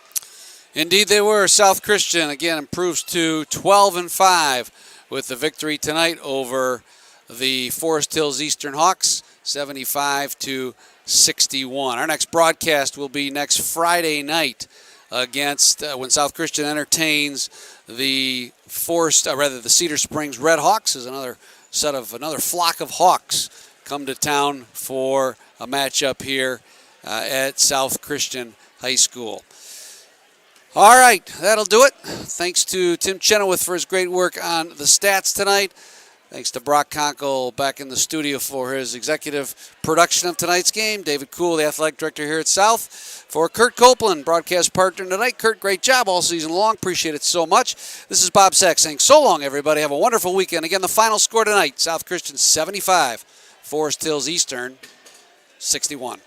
S2: Indeed they were. South Christian, again, improves to 12-5 with the victory tonight over the Forest Hills Eastern Hawks, 75-61. Our next broadcast will be next Friday night against when South Christian entertains the Cedar Springs Red Hawks. Is another flock of Hawks come to town for a matchup here at South Christian High School. All right, that'll do it. Thanks to Tim Chenoweth for his great work on the stats tonight. Thanks to Brock Conkle back in the studio for his executive production of tonight's game. David Kuhl, the athletic director here at South. For Kurt Copeland, broadcast partner tonight. Kurt, great job all season long. Appreciate it so much. This is Bob Sack saying so long, everybody. Have a wonderful weekend. Again, the final score tonight, South Christian 75, Forest Hills Eastern 61.